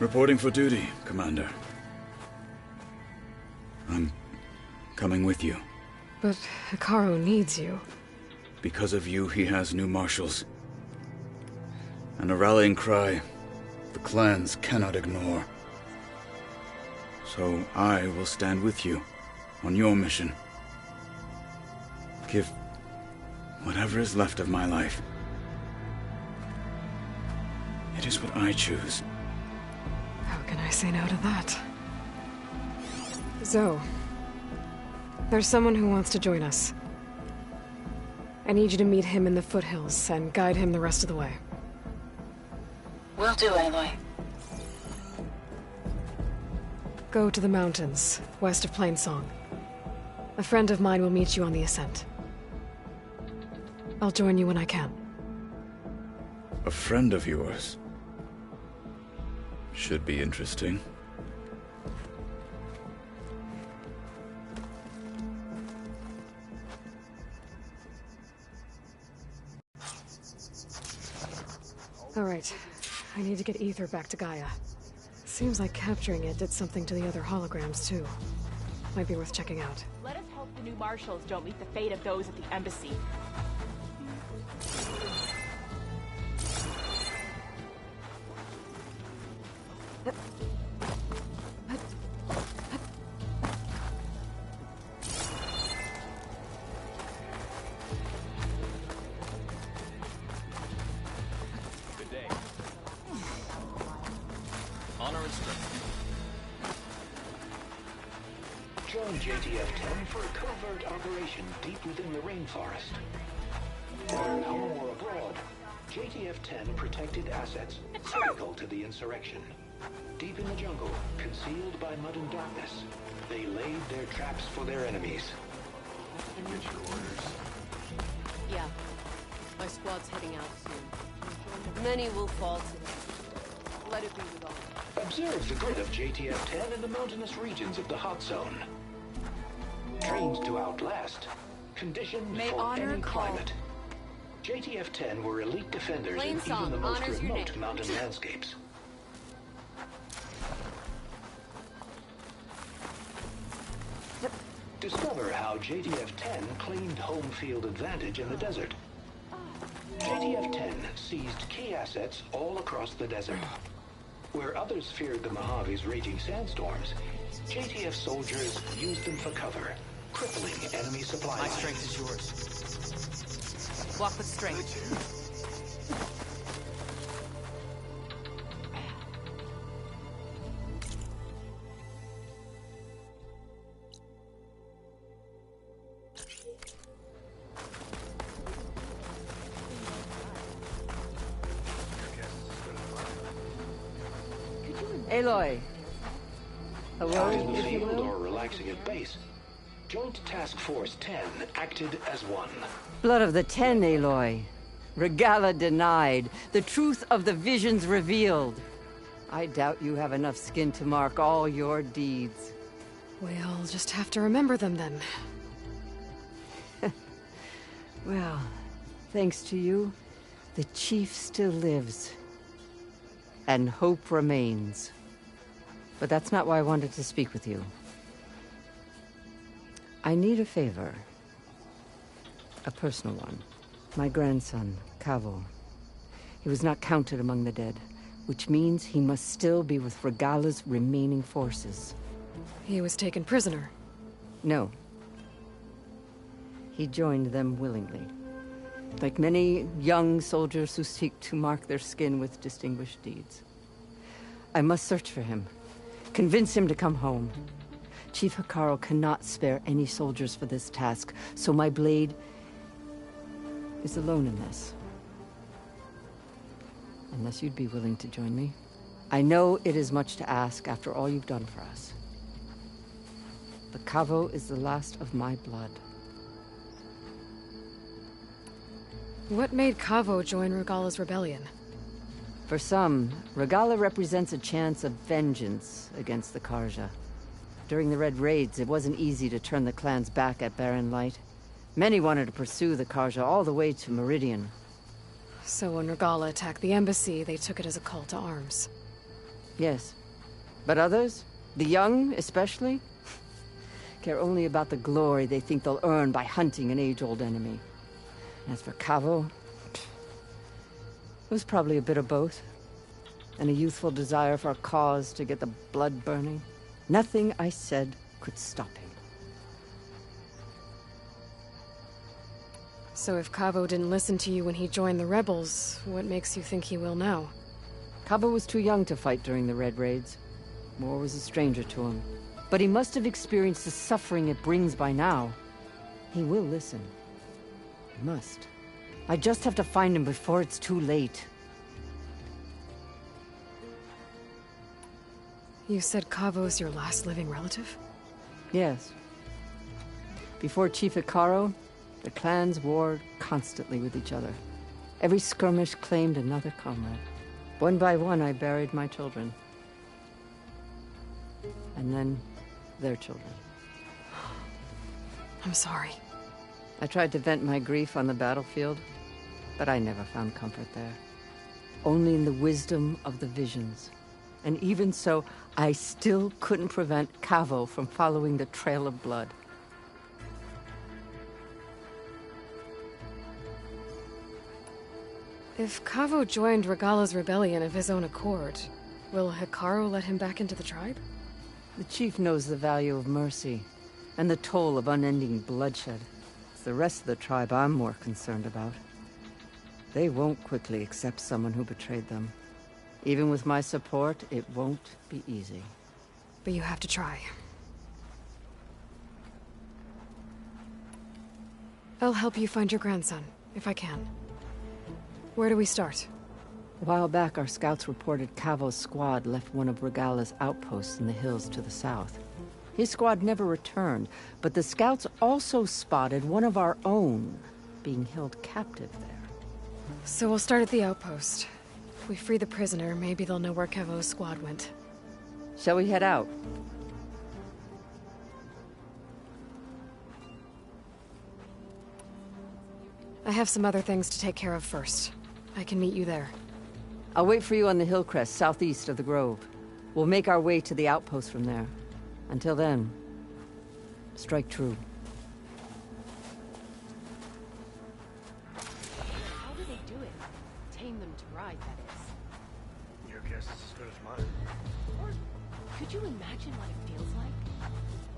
Speaker 11: Reporting for duty, Commander. I'm coming with you.
Speaker 1: But Hekarro needs you.
Speaker 11: Because of you, he has new marshals. And a rallying cry the clans cannot ignore. So I will stand with you on your mission. Give whatever is left of my life. It is what I choose.
Speaker 1: How can I say no to that? Zoe, there's someone who wants to join us. I need you to meet him in the foothills and guide him the rest of the way.
Speaker 21: Will do, Aloy.
Speaker 1: Go to the mountains, west of Plainsong. A friend of mine will meet you on the ascent. I'll join you when I can.
Speaker 11: A friend of yours? Should be interesting.
Speaker 1: All right. I need to get Ether back to Gaia. Seems like capturing it did something to the other holograms, too. Might be worth checking out.
Speaker 12: Let us hope the new marshals don't meet the fate of those at the embassy.
Speaker 4: Good day. Honor and strength.
Speaker 22: Join JTF-10 for a covert operation deep within the rainforest. At home or abroad, JTF-10 protected assets critical to the insurrection. Deep in the jungle, concealed by mud and darkness, they laid their traps for their enemies.
Speaker 4: Get your orders.
Speaker 19: Yeah. My squad's heading out soon. Many will fall today. Let it be with all.
Speaker 22: Observe the grid of JTF-10 in the mountainous regions of the hot zone. Trained to outlast, conditioned
Speaker 19: May
Speaker 22: for
Speaker 19: honor
Speaker 22: any
Speaker 19: call.
Speaker 22: climate. JTF-10 were elite defenders in
Speaker 19: Plainsong
Speaker 22: even the most
Speaker 19: honors your
Speaker 22: remote
Speaker 19: name.
Speaker 22: mountain landscapes. Discover how JTF-10 claimed home field advantage in the desert. JTF-10 seized key assets all across the desert. Where others feared the Mojave's raging sandstorms, JTF soldiers used them for cover, crippling enemy supply
Speaker 14: My
Speaker 22: lines.
Speaker 14: strength is yours.
Speaker 12: Walk with strength.
Speaker 16: Aloy. A
Speaker 22: Out
Speaker 16: word,
Speaker 22: in the
Speaker 16: if you
Speaker 22: field
Speaker 16: will?
Speaker 22: or relaxing at base, Joint Task Force 10 acted as one.
Speaker 16: Blood of the Ten, Aloy. Regala denied. The truth of the visions revealed. I doubt you have enough skin to mark all your deeds.
Speaker 1: We'll just have to remember them then.
Speaker 16: Well, thanks to you, the Chief still lives. And hope remains. But that's not why I wanted to speak with you. I need a favor. A personal one. My grandson, Kavo. He was not counted among the dead, which means he must still be with Regala's remaining forces.
Speaker 1: He was taken prisoner.
Speaker 16: No. He joined them willingly. Like many young soldiers who seek to mark their skin with distinguished deeds. I must search for him. Convince him to come home. Chief Hekarro cannot spare any soldiers for this task, so my blade is alone in this. Unless you'd be willing to join me. I know it is much to ask after all you've done for us. But Kavo is the last of my blood.
Speaker 1: What made Kavo join Regala's rebellion?
Speaker 16: For some, Regala represents a chance of vengeance against the Karja. During the Red Raids, it wasn't easy to turn the clans back at Barren Light. Many wanted to pursue the Karja all the way to Meridian.
Speaker 1: So when Regala attacked the embassy, they took it as a call to arms.
Speaker 16: Yes. But others, the young especially, care only about the glory they think they'll earn by hunting an age-old enemy. As for Kavo, it was probably a bit of both. And a youthful desire for a cause to get the blood burning. Nothing I said could stop him.
Speaker 1: So if Kavo didn't listen to you when he joined the rebels, what makes you think he will now?
Speaker 16: Kavo was too young to fight during the Red Raids. War was a stranger to him. But he must have experienced the suffering it brings by now. He will listen. He must. I just have to find him before it's too late.
Speaker 1: You said Kavo's your last living relative?
Speaker 16: Yes. Before Chief Hekarro, the clans warred constantly with each other. Every skirmish claimed another comrade. One by one, I buried my children. And then, their children.
Speaker 1: I'm sorry.
Speaker 16: I tried to vent my grief on the battlefield, but I never found comfort there. Only in the wisdom of the visions. And even so, I still couldn't prevent Kavo from following the trail of blood.
Speaker 1: If Kavo joined Regalla's rebellion of his own accord, will Hekarro let him back into the tribe?
Speaker 16: The chief knows the value of mercy, and the toll of unending bloodshed. It's the rest of the tribe I'm more concerned about. They won't quickly accept someone who betrayed them. Even with my support, it won't be easy.
Speaker 1: But you have to try. I'll help you find your grandson, if I can. Where do we start?
Speaker 16: A while back, our scouts reported Kavo's squad left one of Regalla's outposts in the hills to the south. His squad never returned, but the scouts also spotted one of our own being held captive there.
Speaker 1: So we'll start at the outpost. If we free the prisoner, maybe they'll know where Kavo's squad went.
Speaker 16: Shall we head out?
Speaker 1: I have some other things to take care of first. I can meet you there.
Speaker 16: I'll wait for you on the hill crest, southeast of the grove. We'll make our way to the outpost from there. Until then, strike true.
Speaker 19: How do they do it? Tame them to ride, that is.
Speaker 7: Your guess is as good as mine.
Speaker 19: Or could you imagine what it feels like?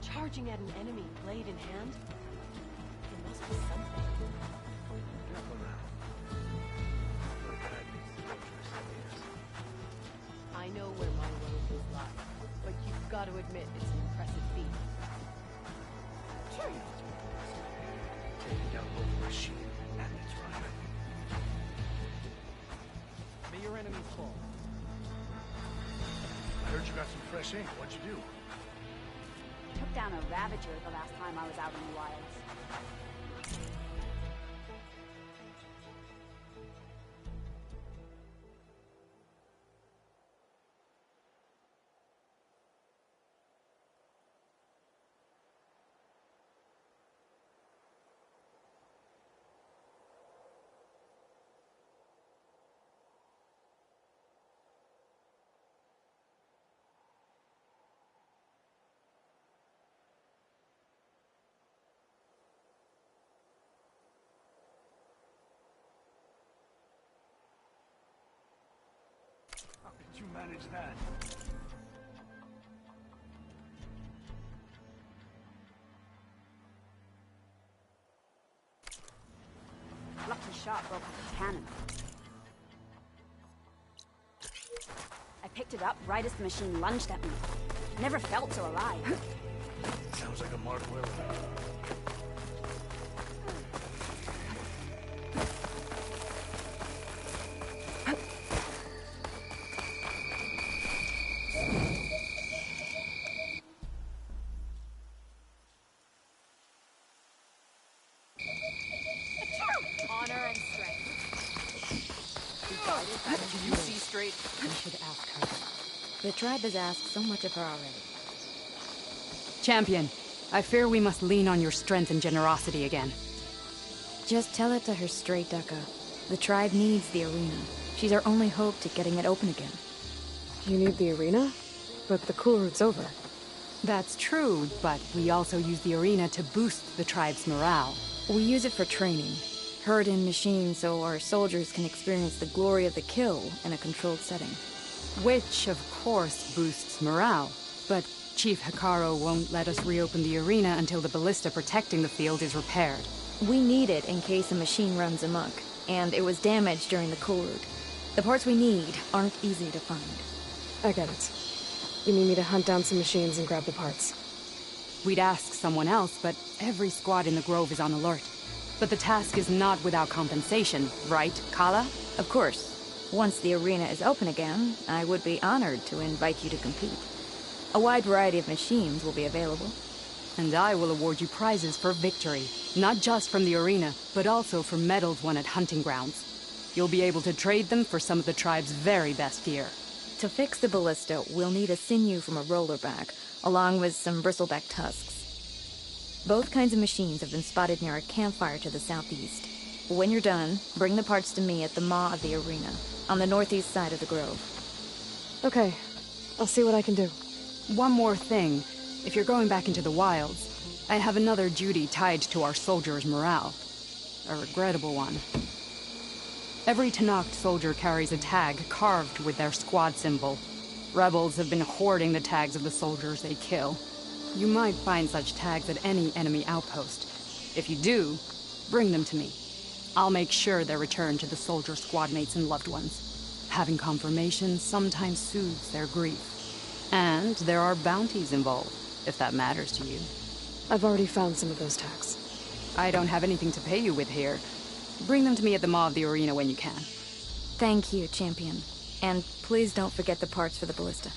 Speaker 19: Charging at an enemy, blade in hand? It must be something.
Speaker 7: Careful now. Your guide needs to go to his ideas.
Speaker 19: I know where my roses lie, but you've got to admit it's an impressive feat.
Speaker 7: Taking down both the machine and its rider.
Speaker 14: May your enemies fall.
Speaker 7: I heard you got some fresh ink. What'd you do?
Speaker 2: Took down a Ravager the last time I was out in the wilds.
Speaker 7: How did you manage that?
Speaker 2: Lucky shot broke out the cannon. I picked it up right as the machine lunged at me. Never felt so alive.
Speaker 7: Sounds like a Mark Willow.
Speaker 19: Honor and strength. Can you see straight?
Speaker 3: You should ask her. The tribe has asked so much of her already.
Speaker 6: Champion, I fear we must lean on your strength and generosity again.
Speaker 23: Just tell it to her straight, Ducka. The tribe needs the arena. She's our only hope to getting it open again.
Speaker 1: You need the arena? But the cool route's over.
Speaker 6: That's true, but we also use the arena to boost the tribe's morale.
Speaker 23: We use it for training. Herd in machines so our soldiers can experience the glory of the kill in a controlled setting.
Speaker 6: Which, of course, boosts morale. But Chief Hekarro won't let us reopen the arena until the ballista protecting the field is repaired.
Speaker 23: We need it in case a machine runs amok, and it was damaged during the cool route. The parts we need aren't easy to find.
Speaker 1: I get it. You need me to hunt down some machines and grab the parts.
Speaker 6: We'd ask someone else, but every squad in the Grove is on alert. But the task is not without compensation, right, Kala?
Speaker 23: Of course. Once the arena is open again, I would be honored to invite you to compete. A wide variety of machines will be available.
Speaker 6: And I will award you prizes for victory. Not just from the arena, but also for medals won at hunting grounds. You'll be able to trade them for some of the tribe's very best gear.
Speaker 23: To fix the ballista, we'll need a sinew from a rollerback, along with some bristleback tusks. Both kinds of machines have been spotted near a campfire to the southeast. When you're done, bring the parts to me at the maw of the arena, on the northeast side of the grove.
Speaker 1: Okay, I'll see what I can do.
Speaker 6: One more thing. If you're going back into the wilds, I have another duty tied to our soldiers' morale. A regrettable one. Every Tenakth soldier carries a tag carved with their squad symbol. Rebels have been hoarding the tags of the soldiers they kill. You might find such tags at any enemy outpost. If you do, bring them to me. I'll make sure they're returned to the soldier squad mates and loved ones. Having confirmation sometimes soothes their grief. And there are bounties involved, if that matters to you.
Speaker 1: I've already found some of those tags.
Speaker 6: I don't have anything to pay you with here. Bring them to me at the maw of the arena when you can.
Speaker 23: Thank you, champion. And please don't forget the parts for the ballista.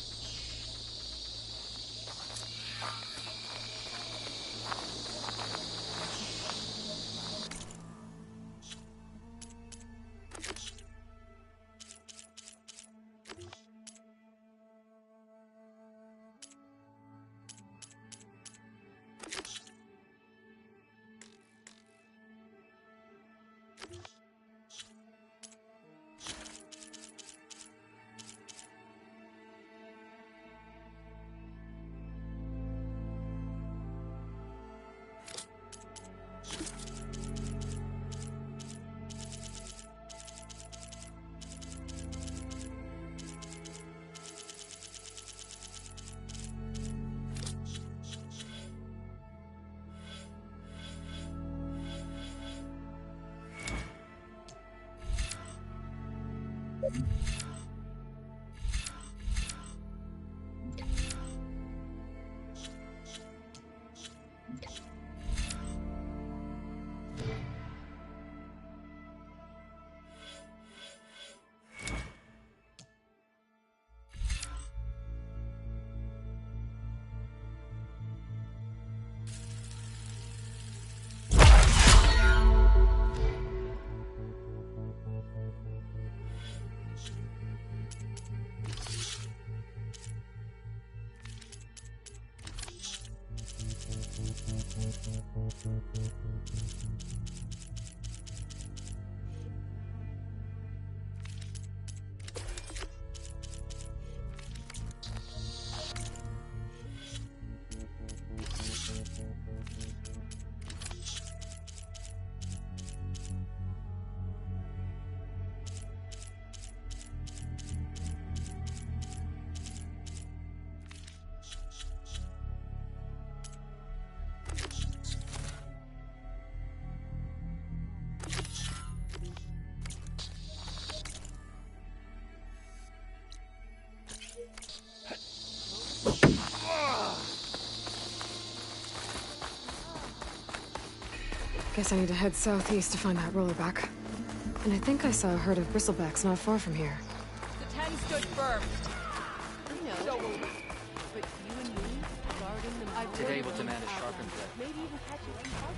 Speaker 1: Guess I need to head southeast to find that rollerback. And I think I saw a herd of bristlebacks not far from here.
Speaker 12: The 10 stood firm.
Speaker 19: I know.
Speaker 12: So,
Speaker 19: But you and me, guarding the...
Speaker 14: Today will demand a sharpened blade.
Speaker 19: Maybe even catch it in part.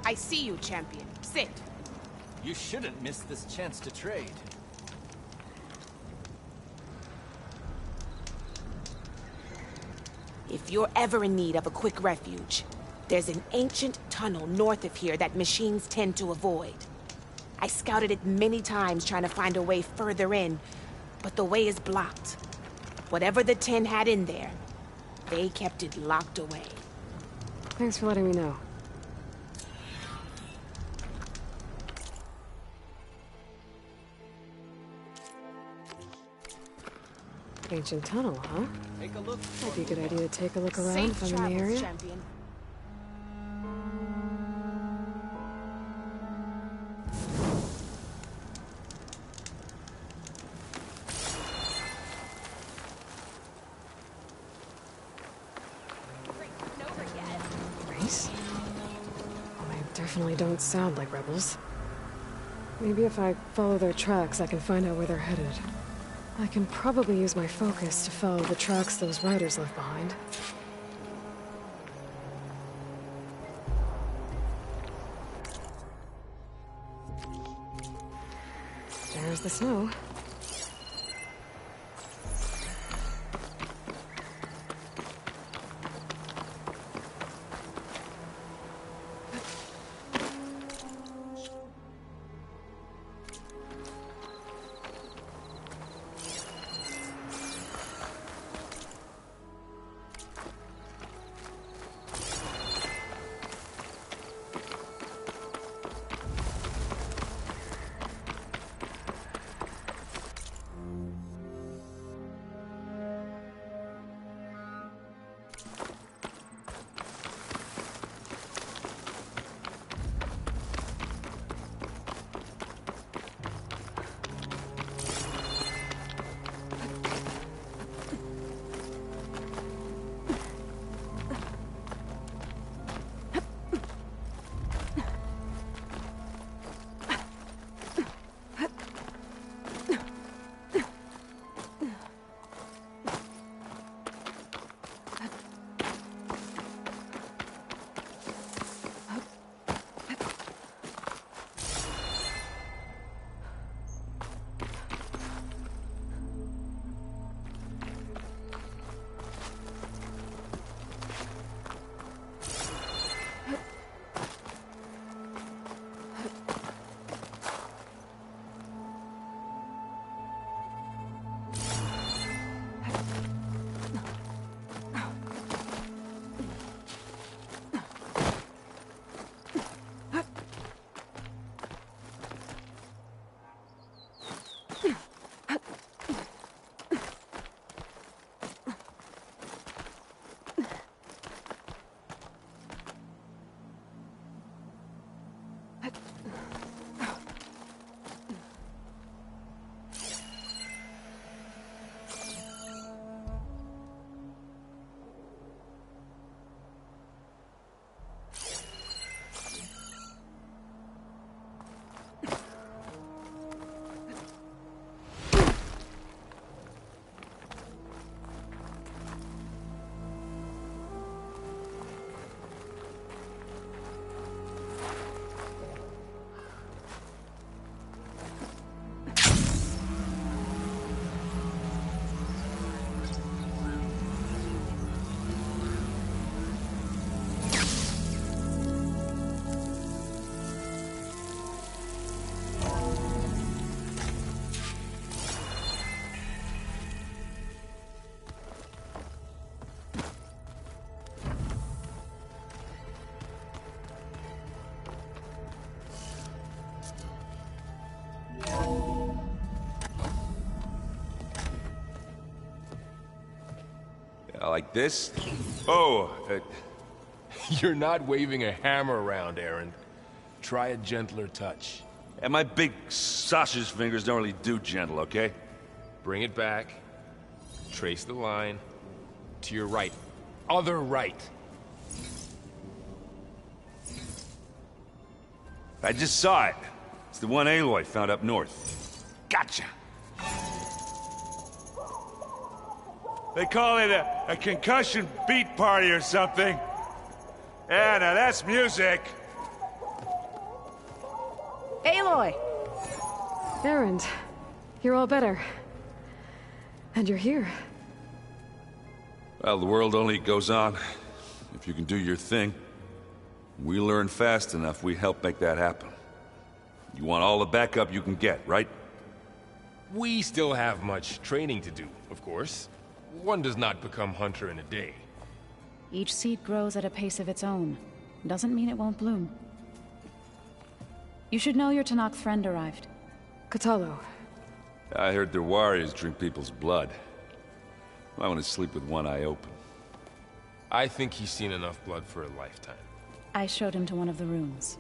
Speaker 12: I see you, champion. Sit.
Speaker 4: You shouldn't miss this chance to trade.
Speaker 12: If you're ever in need of a quick refuge, there's an ancient tunnel north of here that machines tend to avoid. I scouted it many times trying to find a way further in, but the way is blocked. Whatever the Ten had in there, they kept it locked away.
Speaker 1: Thanks for letting me know. Ancient tunnel, huh?
Speaker 4: Take a look.
Speaker 1: Might be a good idea to take a look around if I'm in the area.
Speaker 12: Champion.
Speaker 1: Race? Well, they definitely don't sound like rebels. Maybe if I follow their tracks, I can find out where they're headed. I can probably use my focus to follow the tracks those riders left behind. There's the snow.
Speaker 5: Like this? Oh,
Speaker 8: You're not waving a hammer around, Aaron. Try a gentler touch.
Speaker 5: And my big sausage fingers don't really do gentle, okay?
Speaker 8: Bring it back. Trace the line. To your right. Other right.
Speaker 5: I just saw it. It's the one Aloy found up north. Gotcha! They call it a concussion beat party or something. Yeah, now that's music.
Speaker 2: Aloy!
Speaker 1: Erend, you're all better. And you're here.
Speaker 5: Well, the world only goes on. If you can do your thing. We learn fast enough, we help make that happen. You want all the backup you can get, right?
Speaker 8: We still have much training to do, of course. One does not become hunter in a day.
Speaker 9: Each seed grows at a pace of its own. Doesn't mean it won't bloom. You should know your Tenakth friend arrived.
Speaker 1: Kotallo.
Speaker 5: I heard their warriors drink people's blood. I want to sleep with one eye open.
Speaker 8: I think he's seen enough blood for a lifetime.
Speaker 9: I showed him to one of the rooms.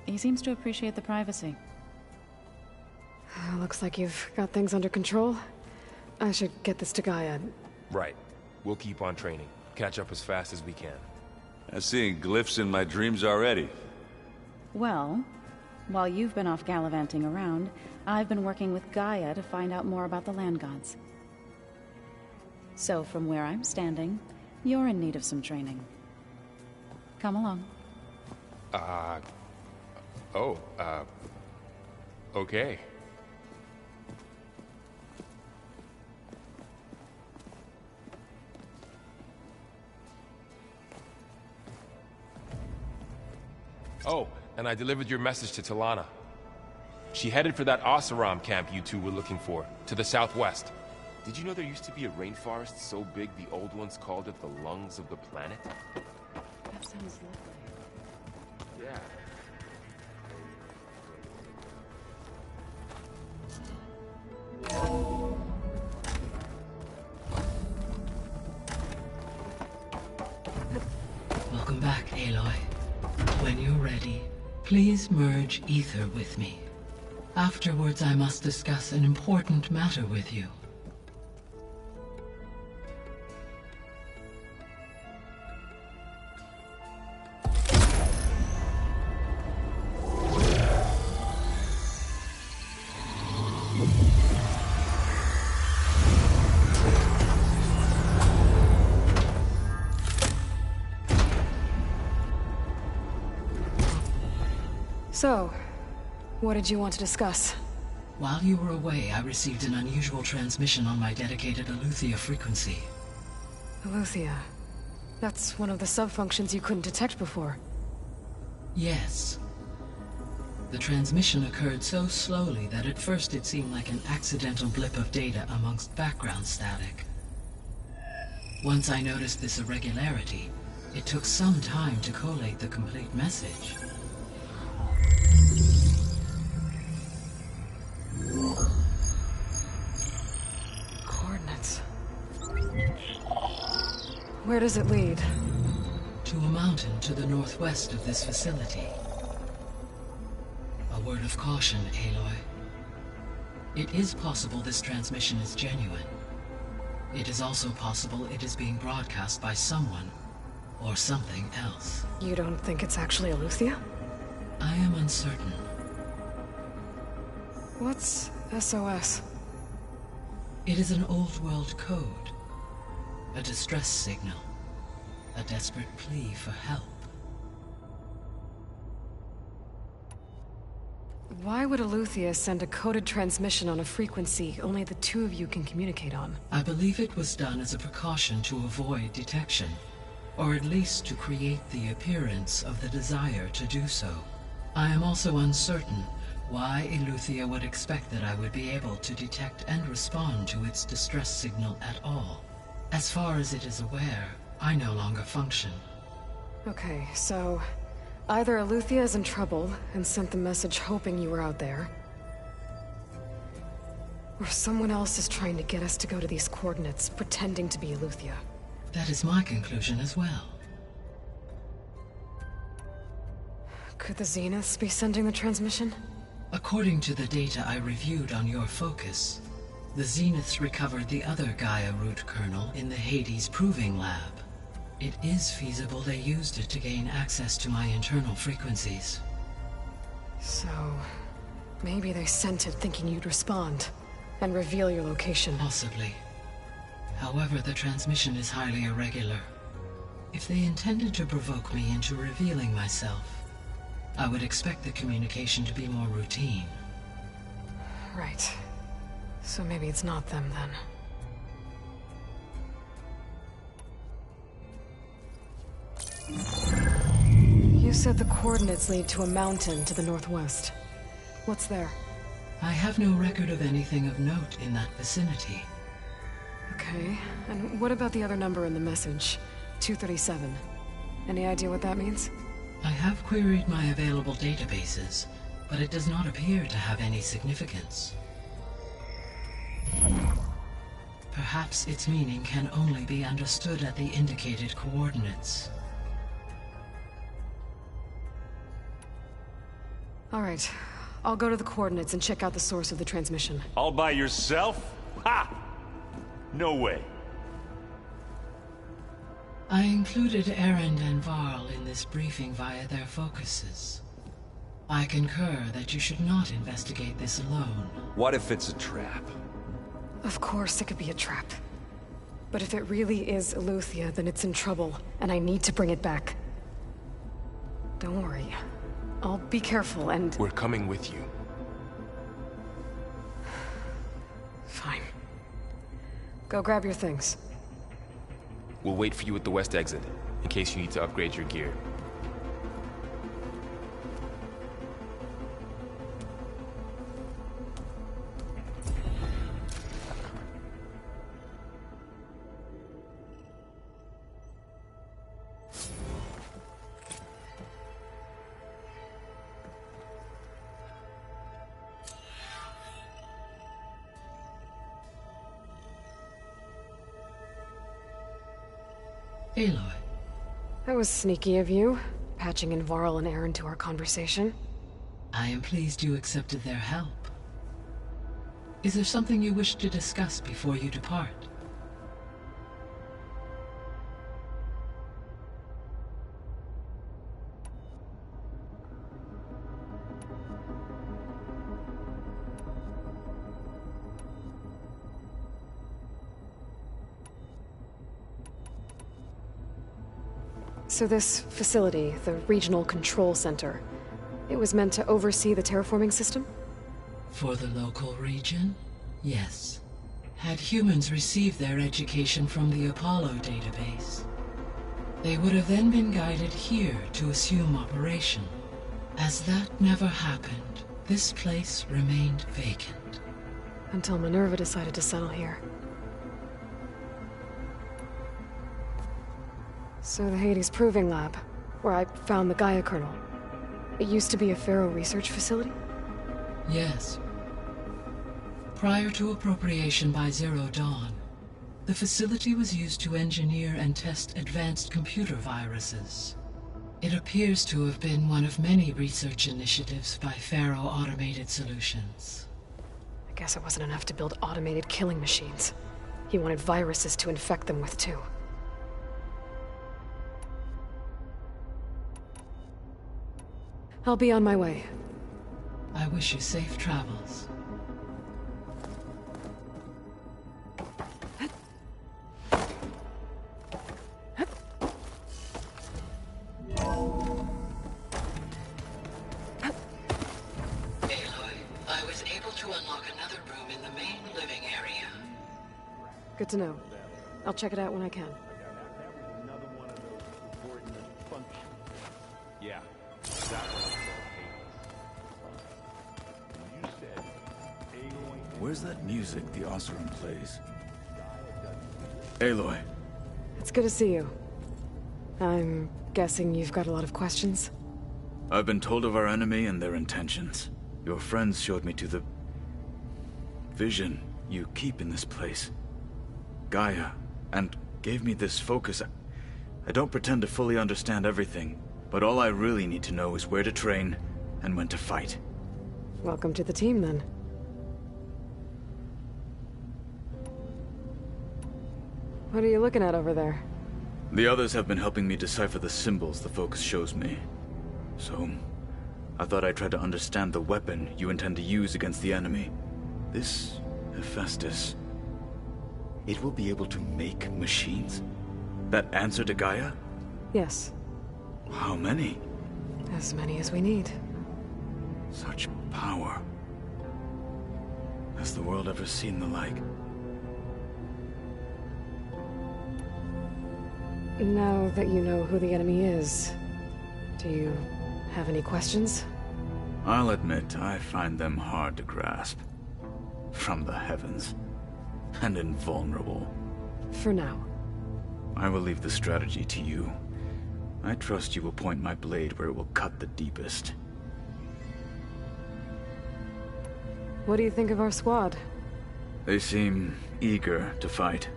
Speaker 9: He seems to appreciate the privacy.
Speaker 1: Looks like you've got things under control. I should get this to Gaia.
Speaker 8: Right. We'll keep on training. Catch up as fast as we can.
Speaker 5: I'm seeing glyphs in my dreams already.
Speaker 9: Well, while you've been off gallivanting around, I've been working with Gaia to find out more about the land gods. So from where I'm standing, you're in need of some training. Come along.
Speaker 8: Okay. Oh, and I delivered your message to Talana. She headed for that Oseram camp you two were looking for, to the southwest. Did you know there used to be a rainforest so big the old ones called it the lungs of the planet?
Speaker 9: That sounds lovely.
Speaker 8: Yeah.
Speaker 13: Welcome back, Aloy. When you're ready, please merge ether with me. Afterwards, I must discuss an important matter with you.
Speaker 1: So, what did you want to discuss?
Speaker 13: While you were away, I received an unusual transmission on my dedicated Eleuthia frequency.
Speaker 1: Eleuthia. That's one of the sub-functions you couldn't detect before.
Speaker 13: Yes. The transmission occurred so slowly that at first it seemed like an accidental blip of data amongst background static. Once I noticed this irregularity, it took some time to collate the complete message.
Speaker 1: Coordinates. Where does it lead?
Speaker 13: To a mountain to the northwest of this facility. A word of caution, Aloy. It is possible this transmission is genuine. It is also possible it is being broadcast by someone or something else.
Speaker 1: You don't think it's actually Eleuthia?
Speaker 13: I am uncertain.
Speaker 1: What's SOS?
Speaker 13: It is an old world code. A distress signal. A desperate plea for help.
Speaker 1: Why would Eleuthia send a coded transmission on a frequency only the two of you can communicate on?
Speaker 13: I believe it was done as a precaution to avoid detection, or at least to create the appearance of the desire to do so. I am also uncertain why Eleuthia would expect that I would be able to detect and respond to its distress signal at all. As far as it is aware, I no longer function.
Speaker 1: Okay, so either Eleuthia is in trouble and sent the message hoping you were out there, or someone else is trying to get us to go to these coordinates, pretending to be Eleuthia.
Speaker 13: That is my conclusion as well.
Speaker 1: Could the Zeniths be sending the transmission?
Speaker 13: According to the data I reviewed on your focus, the Zeniths recovered the other Gaia root kernel in the Hades Proving Lab. It is feasible they used it to gain access to my internal frequencies.
Speaker 1: So, maybe they sent it thinking you'd respond and reveal your location.
Speaker 13: Possibly. However, the transmission is highly irregular. If they intended to provoke me into revealing myself, I would expect the communication to be more routine.
Speaker 1: Right. So maybe it's not them, then. You said the coordinates lead to a mountain to the northwest. What's there?
Speaker 13: I have no record of anything of note in that vicinity.
Speaker 1: Okay, and what about the other number in the message? 237. Any idea what that means?
Speaker 13: I have queried my available databases, but it does not appear to have any significance. Perhaps its meaning can only be understood at the indicated coordinates.
Speaker 1: All right. I'll go to the coordinates and check out the source of the transmission.
Speaker 5: All by yourself? Ha! No way.
Speaker 13: I included Erend and Varl in this briefing via their focuses. I concur that you should not investigate this alone.
Speaker 5: What if it's a trap?
Speaker 1: Of course it could be a trap. But if it really is Eleuthia, then it's in trouble, and I need to bring it back. Don't worry. I'll be careful and...
Speaker 8: We're coming with you.
Speaker 1: Fine. Go grab your things.
Speaker 8: We'll wait for you at the west exit, in case you need to upgrade your gear.
Speaker 13: Aloy.
Speaker 1: That was sneaky of you, patching in Varl and Erend to our conversation.
Speaker 13: I am pleased you accepted their help. Is there something you wish to discuss before you depart?
Speaker 1: So this facility, the Regional Control Center, it was meant to oversee the terraforming system?
Speaker 13: For the local region? Yes. Had humans received their education from the Apollo database, they would have then been guided here to assume operation. As that never happened, this place remained vacant.
Speaker 1: Until Minerva decided to settle here. So the Hades Proving Lab, where I found the Gaia kernel. It used to be a Pharaoh research facility?
Speaker 13: Yes. Prior to appropriation by Zero Dawn, the facility was used to engineer and test advanced computer viruses. It appears to have been one of many research initiatives by Pharaoh Automated Solutions.
Speaker 1: I guess it wasn't enough to build automated killing machines. He wanted viruses to infect them with, too. I'll be on my way.
Speaker 13: I wish you safe travels. Aloy, I was able to unlock another room in the main living area.
Speaker 1: Good to know. I'll check it out when I can.
Speaker 5: Yeah.
Speaker 11: Where's that music the Oseram plays? Aloy.
Speaker 1: It's good to see you. I'm guessing you've got a lot of questions?
Speaker 11: I've been told of our enemy and their intentions. Your friends showed me to the vision you keep in this place. Gaia, and gave me this focus. I don't pretend to fully understand everything, but all I really need to know is where to train and when to fight.
Speaker 1: Welcome to the team, then. What are you looking at over there?
Speaker 11: The others have been helping me decipher the symbols the focus shows me. So, I thought I'd try to understand the weapon you intend to use against the enemy. This Hephaestus, it will be able to make machines? That answer to Gaia?
Speaker 1: Yes.
Speaker 11: How many?
Speaker 1: As many as we need.
Speaker 11: Such power. Has the world ever seen the like?
Speaker 1: Now that you know who the enemy is, do you have any questions?
Speaker 11: I'll admit, I find them hard to grasp. From the heavens. And invulnerable.
Speaker 1: For now.
Speaker 11: I will leave the strategy to you. I trust you will point my blade where it will cut the deepest.
Speaker 1: What do you think of our squad?
Speaker 11: They seem eager to fight.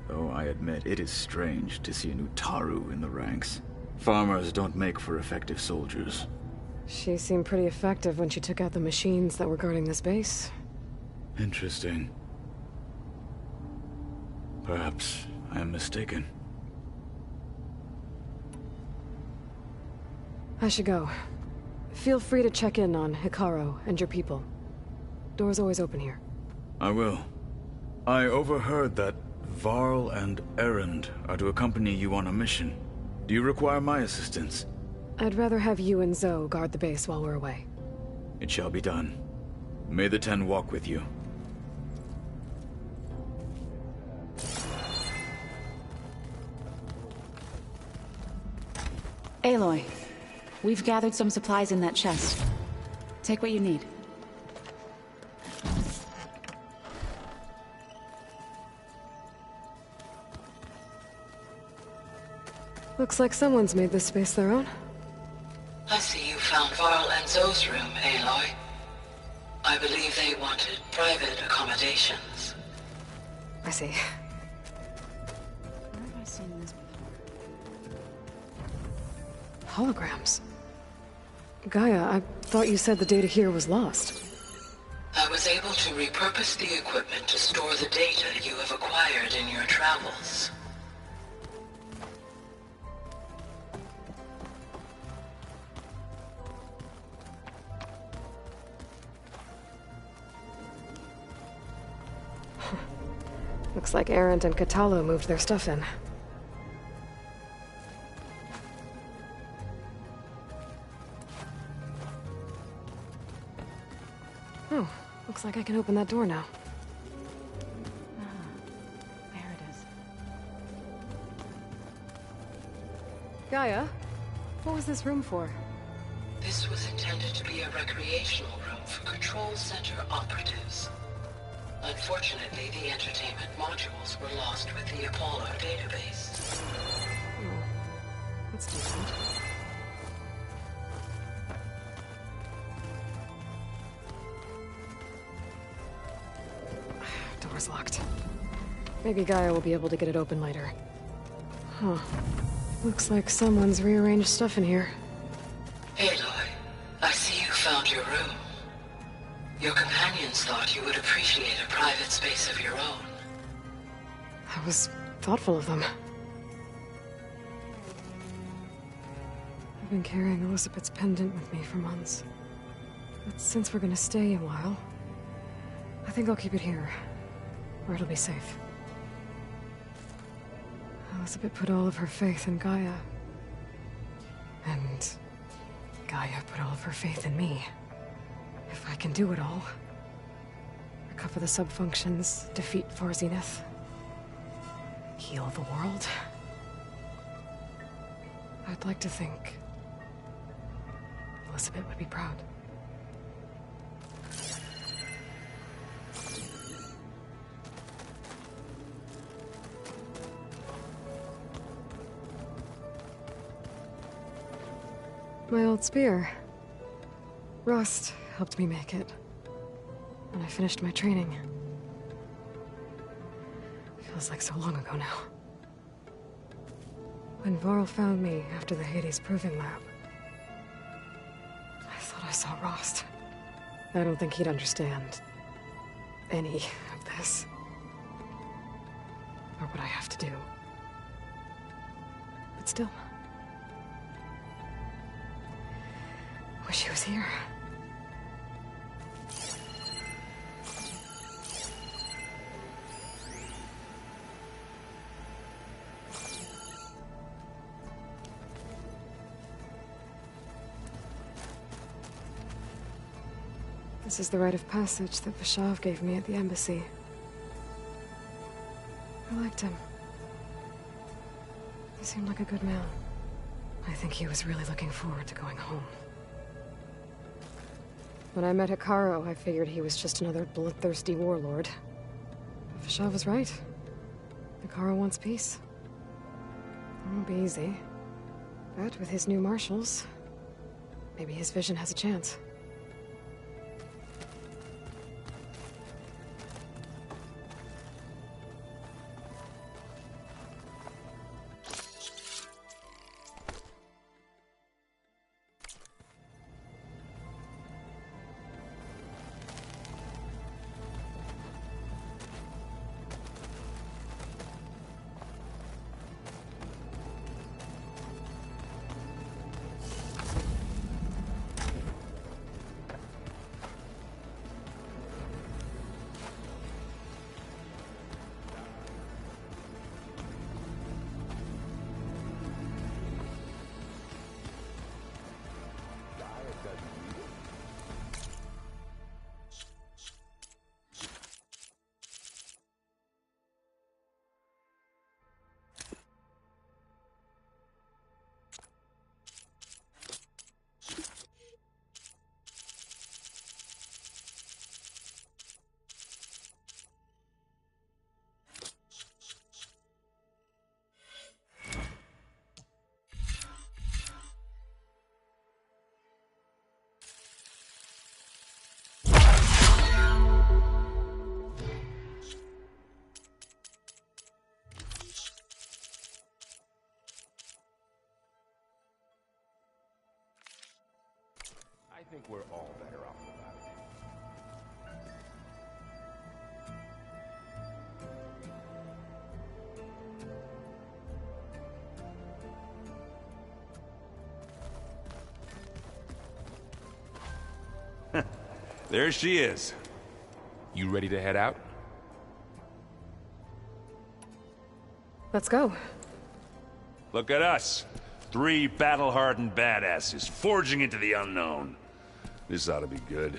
Speaker 11: Though I admit it is strange to see a new Taru in the ranks. Farmers don't make for effective soldiers.
Speaker 1: She seemed pretty effective when she took out the machines that were guarding this base.
Speaker 11: Interesting. Perhaps I am mistaken.
Speaker 1: I should go. Feel free to check in on Hikaru and your people. Door's always open here.
Speaker 11: I will. I overheard that Varl and Erend are to accompany you on a mission. Do you require my assistance?
Speaker 1: I'd rather have you and Zoe guard the base while we're away.
Speaker 11: It shall be done. May the Ten walk with you.
Speaker 9: Aloy, we've gathered some supplies in that chest. Take what you need.
Speaker 1: Looks like someone's made this space their own.
Speaker 21: I see you found Varl and Zoe's room, Aloy. I believe they wanted private accommodations.
Speaker 1: I see.
Speaker 9: Where have I seen this before?
Speaker 1: Holograms. Gaia, I thought you said the data here was lost.
Speaker 21: I was able to repurpose the equipment to store the data you have acquired in your travels.
Speaker 1: Looks like Erend and Katalo moved their stuff in. Oh, looks like I can open that door now.
Speaker 9: There it is.
Speaker 1: Gaia, what was this room for?
Speaker 21: This was intended to be a recreational room for Control Center operatives. Unfortunately, the entertainment modules were lost with the Apollo database.
Speaker 1: Oh, that's decent. Door's locked. Maybe Gaia will be able to get it open later. Huh. Looks like someone's rearranged stuff in here.
Speaker 21: Aloy, I see you found your room. Your companions thought you would appreciate a private space of your own.
Speaker 1: I was thoughtful of them. I've been carrying Elizabeth's pendant with me for months. But since we're gonna stay a while, I think I'll keep it here, where it'll be safe. Elizabeth put all of her faith in Gaia. And Gaia put all of her faith in me. If I can do it all, recover the subfunctions, defeat For Zenith, heal the world, I'd like to think Elizabeth would be proud. My old spear. Rust helped me make it. When I finished my training. Feels like so long ago now. When Varl found me after the Hades Proving Lab, I thought I saw Rost. I don't think he'd understand any of this. Or what I have to do. But still. Wish he was here. This is the rite of passage that Vashav gave me at the embassy. I liked him. He seemed like a good man. I think he was really looking forward to going home. When I met Hekarro, I figured he was just another bloodthirsty warlord. But Vashav was right. Hekarro wants peace. It won't be easy. But with his new marshals, maybe his vision has a chance.
Speaker 8: I think we're all better off without
Speaker 5: it. There she is.
Speaker 8: You ready to head out?
Speaker 1: Let's go.
Speaker 5: Look at us. 3 battle-hardened badasses forging into the unknown. This ought to be good.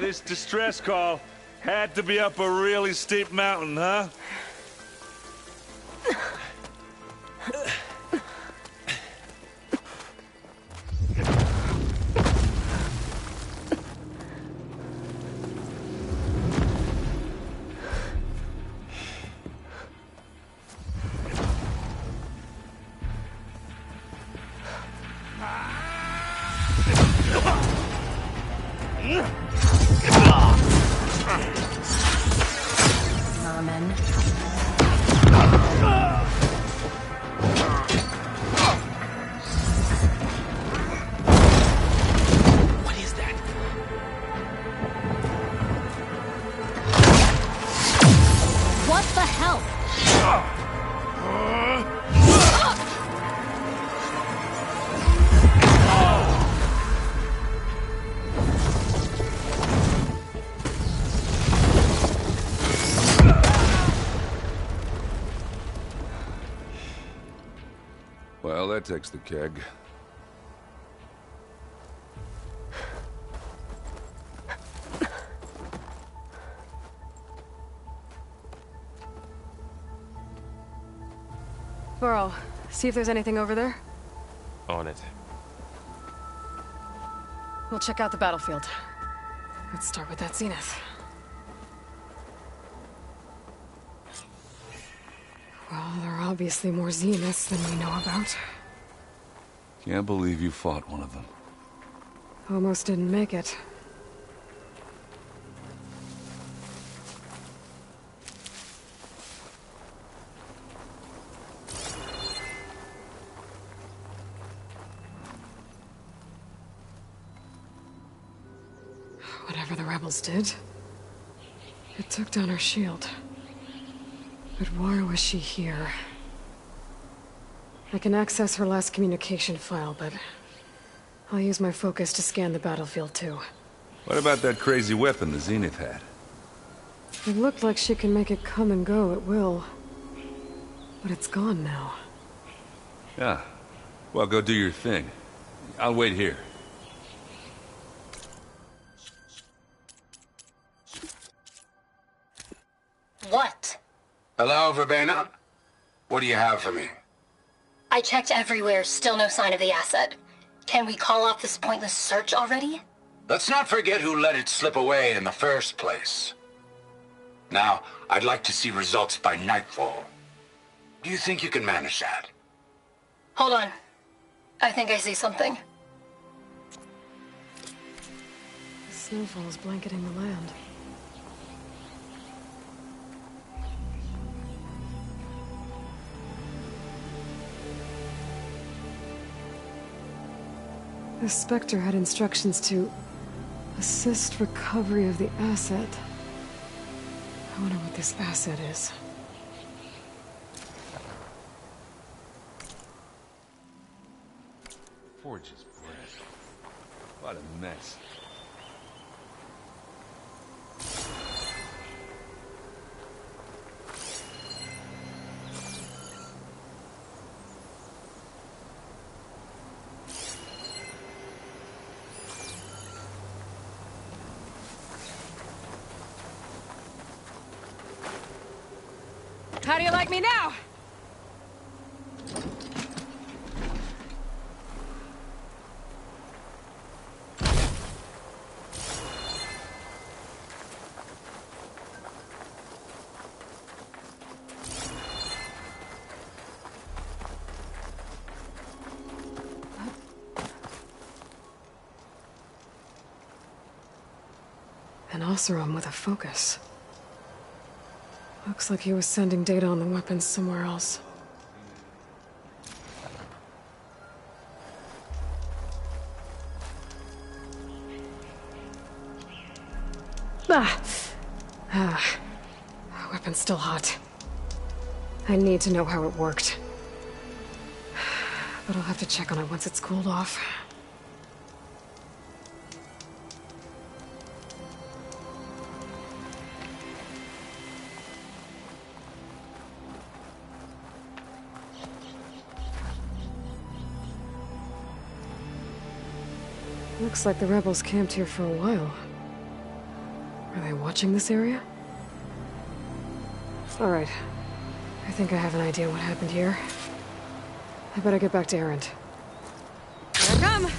Speaker 5: This distress call had to be up a really steep mountain, huh? Well, that takes the keg.
Speaker 1: Varl, see if there's anything over there.
Speaker 8: On it.
Speaker 1: We'll check out the battlefield. Let's start with that zenith. Well, there are obviously more zeniths than we know about.
Speaker 5: Can't believe you fought one of them.
Speaker 1: Almost didn't make it. Whatever the rebels did, it took down her shield. But why was she here? I can access her last communication file, but I'll use my focus to scan the battlefield, too.
Speaker 5: What about that crazy weapon the Zenith had?
Speaker 1: It looked like she can make it come and go at will. But it's gone now.
Speaker 5: Yeah. Well, go do your thing. I'll wait here.
Speaker 10: What?
Speaker 15: Hello, Verbena? What do you have for me?
Speaker 10: I checked everywhere, still no sign of the asset. Can we call off this pointless search already?
Speaker 15: Let's not forget who let it slip away in the first place. Now, I'd like to see results by nightfall. Do you think you can manage that?
Speaker 10: Hold on. I think I see something.
Speaker 1: The snowfall is blanketing the land. The Spectre had instructions to assist recovery of the asset. I wonder what this asset is.
Speaker 5: Forge's bread. What a mess.
Speaker 1: How do you like me now? An Oseram with a focus. Looks like he was sending data on the weapons somewhere else. Weapon's still hot. I need to know how it worked. But I'll have to check on it once it's cooled off. Looks like the rebels camped here for a while. Are they watching this area? All right. I think I have an idea what happened here. I better get back to Erend. Here I come!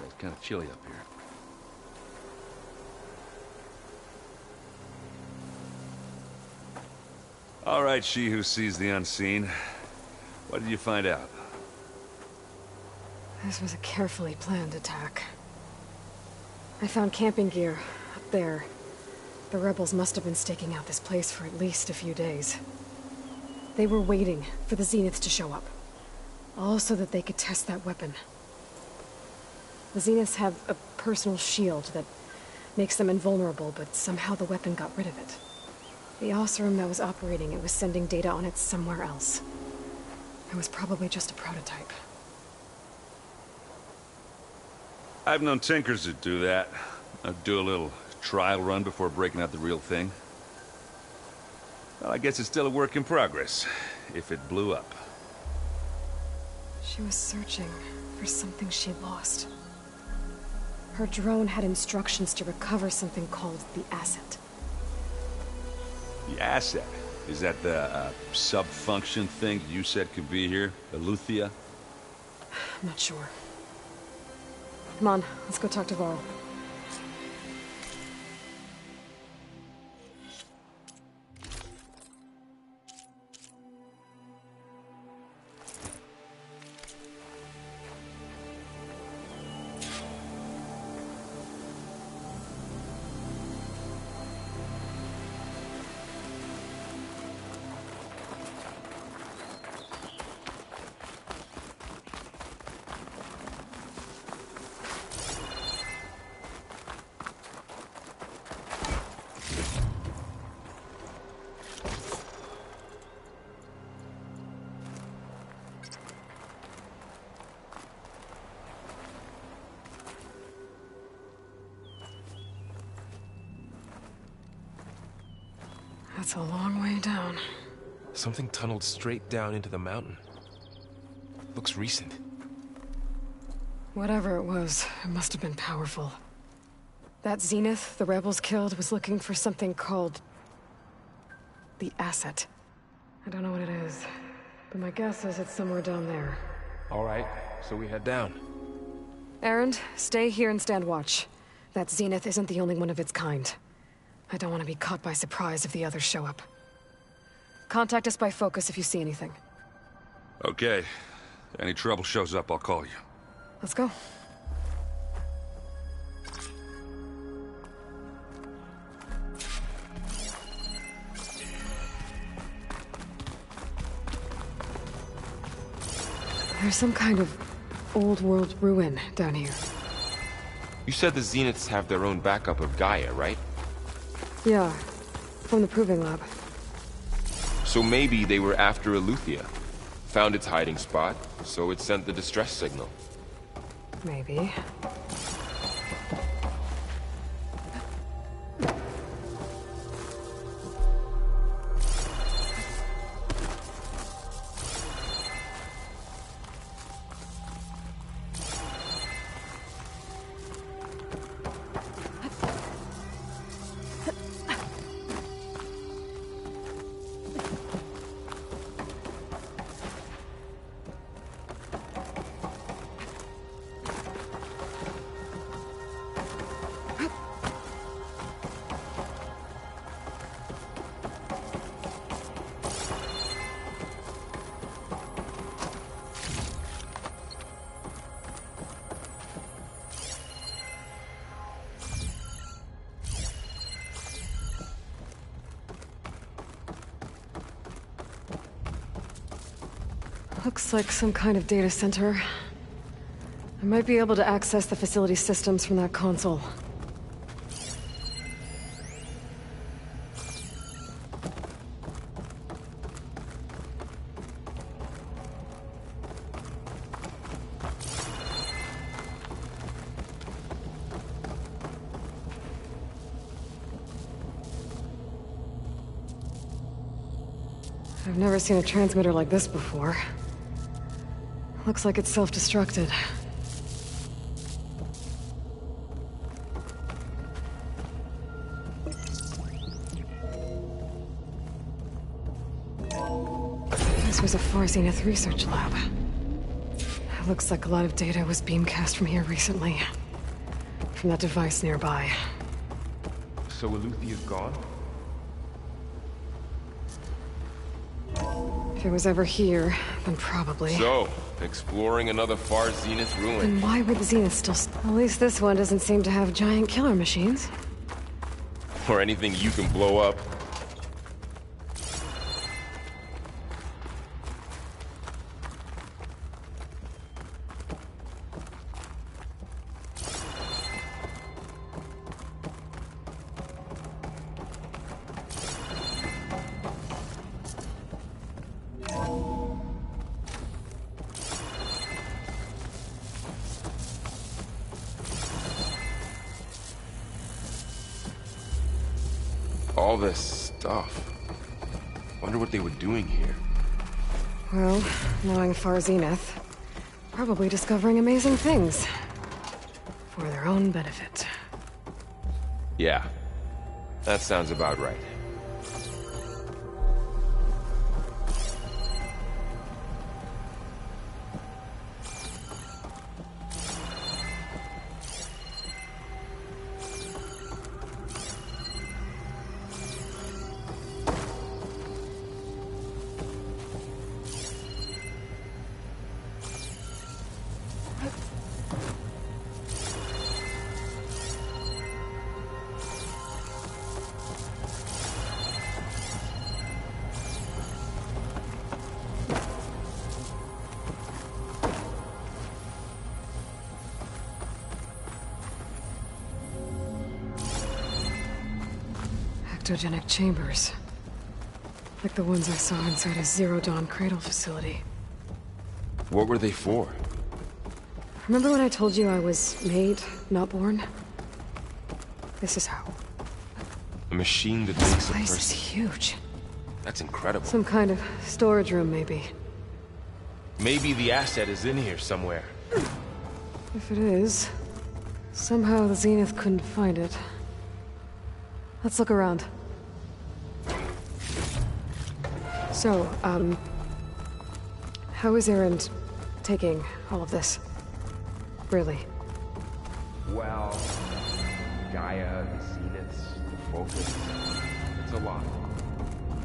Speaker 5: It's kind of chilly up here. All right, she who sees the unseen. What did you find out?
Speaker 1: This was a carefully planned attack. I found camping gear up there. The rebels must have been staking out this place for at least a few days. They were waiting for the Zeniths to show up. All so that they could test that weapon. The Zeniths have a personal shield that makes them invulnerable, but somehow the weapon got rid of it. The Oseram that was operating it was sending data on it somewhere else. It was probably just a prototype.
Speaker 5: I've known Tinkers that do that. I'd do a little trial run before breaking out the real thing. Well, I guess it's still a work in progress, if it blew up.
Speaker 1: She was searching for something she lost. Her drone had instructions to recover something called the asset.
Speaker 5: The asset? Is that the sub-function thing you said could be here? Eleuthia?
Speaker 1: I'm not sure. Come on, let's go talk to Varl. That's a long way down.
Speaker 8: Something tunneled straight down into the mountain. Looks recent.
Speaker 1: Whatever it was, it must have been powerful. That Zenith the rebels killed was looking for something called... the Asset. I don't know what it is, but my guess is it's somewhere down there.
Speaker 8: All right, so we head down.
Speaker 1: Erend, stay here and stand watch. That Zenith isn't the only one of its kind. I don't want to be caught by surprise if the others show up. Contact us by focus if you see anything.
Speaker 5: Okay. Any trouble shows up, I'll call you.
Speaker 1: Let's go. There's some kind of old world ruin down here.
Speaker 8: You said the Zeniths have their own backup of Gaia, right?
Speaker 1: Yeah, from the Proving Lab.
Speaker 8: So maybe they were after Eleuthia. Found its hiding spot, so it sent the distress signal.
Speaker 1: Maybe. Looks like some kind of data center. I might be able to access the facility systems from that console. I've never seen a transmitter like this before. Looks like it's self-destructed. This was a Far Zenith research lab. It looks like a lot of data was beamcast from here recently. From that device nearby.
Speaker 8: So Eleuthia's gone?
Speaker 1: If it was ever here, then probably.
Speaker 8: So, exploring another Far Zenith ruin.
Speaker 1: Then why would the Zenith still... At least this one doesn't seem to have giant killer machines.
Speaker 8: Or anything you can blow up. All this stuff. Wonder what they were doing here.
Speaker 1: Well, knowing Far Zenith, probably discovering amazing things. For their own benefit.
Speaker 8: Yeah. That sounds about right.
Speaker 1: Ectogenic chambers. Like the ones I saw inside a Zero Dawn cradle facility.
Speaker 8: What were they for?
Speaker 1: Remember when I told you I was made, not born? This is how.
Speaker 8: machine that makes
Speaker 1: This
Speaker 8: a
Speaker 1: place is
Speaker 8: person.
Speaker 1: huge.
Speaker 8: That's incredible.
Speaker 1: Some kind of storage room, maybe.
Speaker 8: Maybe the asset is in here somewhere.
Speaker 1: If it is, somehow the Zenith couldn't find it. Let's look around. So, how is Erend taking all of this? Really?
Speaker 8: Well, Gaia, the Zeniths, the Focus. It's a lot.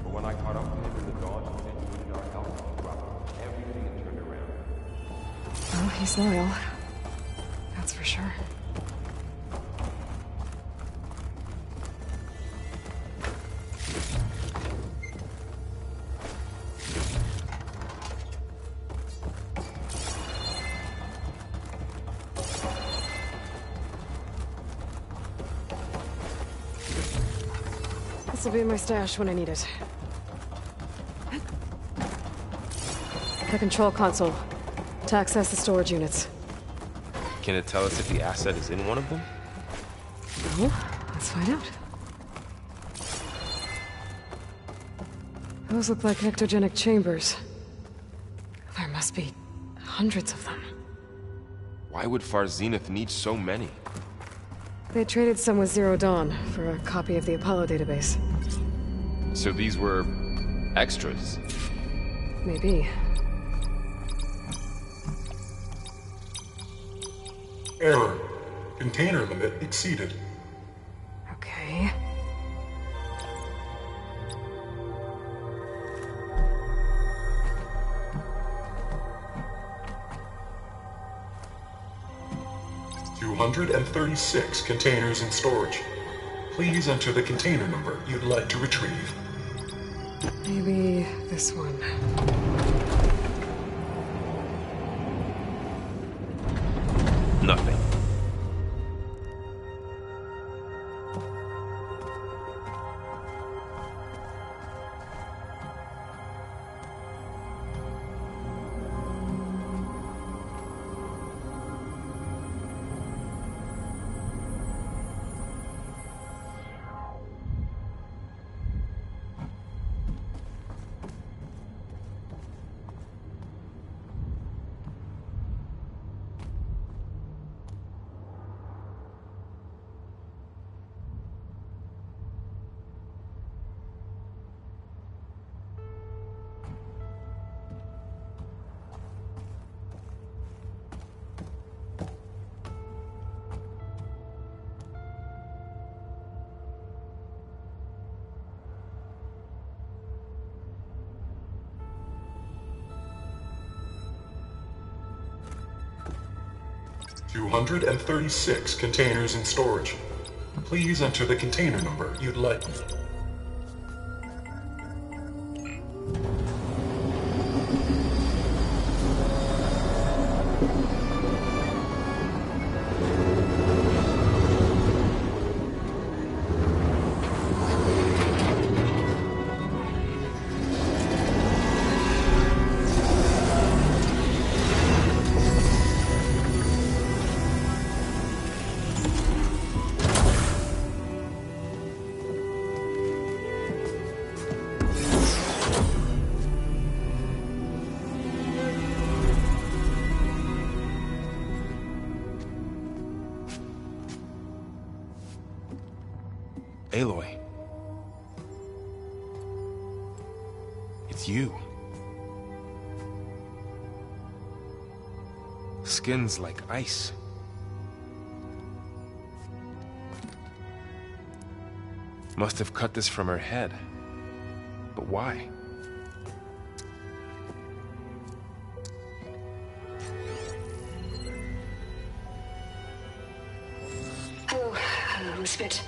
Speaker 8: But when I caught up with him in the dawn, he said he needed our help to drop everything and turn around.
Speaker 1: Well, he's loyal. That's for sure. This'll be in my stash when I need it. The control console. To access the storage units.
Speaker 8: Can it tell us if the asset is in one of them?
Speaker 1: Well, let's find out. Those look like ectogenic chambers. There must be hundreds of them.
Speaker 8: Why would Far Zenith need so many?
Speaker 1: They traded some with Zero Dawn for a copy of the Apollo database.
Speaker 8: So these were extras?
Speaker 1: Maybe.
Speaker 17: Error. Container limit exceeded.
Speaker 1: Okay.
Speaker 17: $236 containers in storage. Please enter the container number you'd like to retrieve.
Speaker 1: Maybe this one.
Speaker 8: Nothing.
Speaker 17: $236 containers in storage. Please enter the container number you'd like.
Speaker 8: Aloy. It's you. Skin's like ice. Must have cut this from her head. But why?
Speaker 21: Hello, Elizabeth.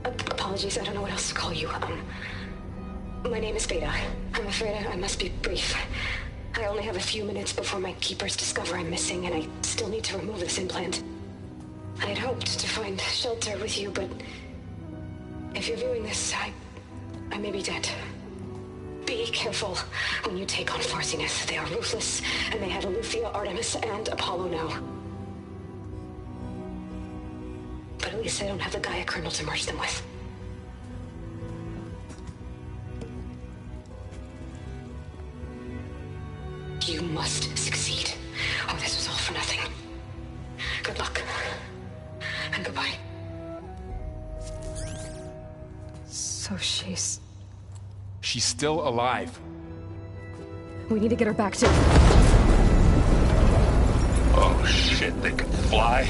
Speaker 21: Apologies, I don't know what else to call you. My name is Beta. I'm afraid I must be brief. I only have a few minutes before my keepers discover I'm missing, and I still need to remove this implant. I had hoped to find shelter with you, but if you're viewing this, I may be dead. Be careful when you take on Far Zenith. They are ruthless, and they have Eleuthia, Artemis, and Apollo now. But at least I don't have the Gaia kernel to merge them with. You must succeed. Oh, this was all for nothing. Good luck. And goodbye.
Speaker 1: So she's...
Speaker 8: She's still alive.
Speaker 1: We need to get her back to...
Speaker 5: Oh shit, they can fly?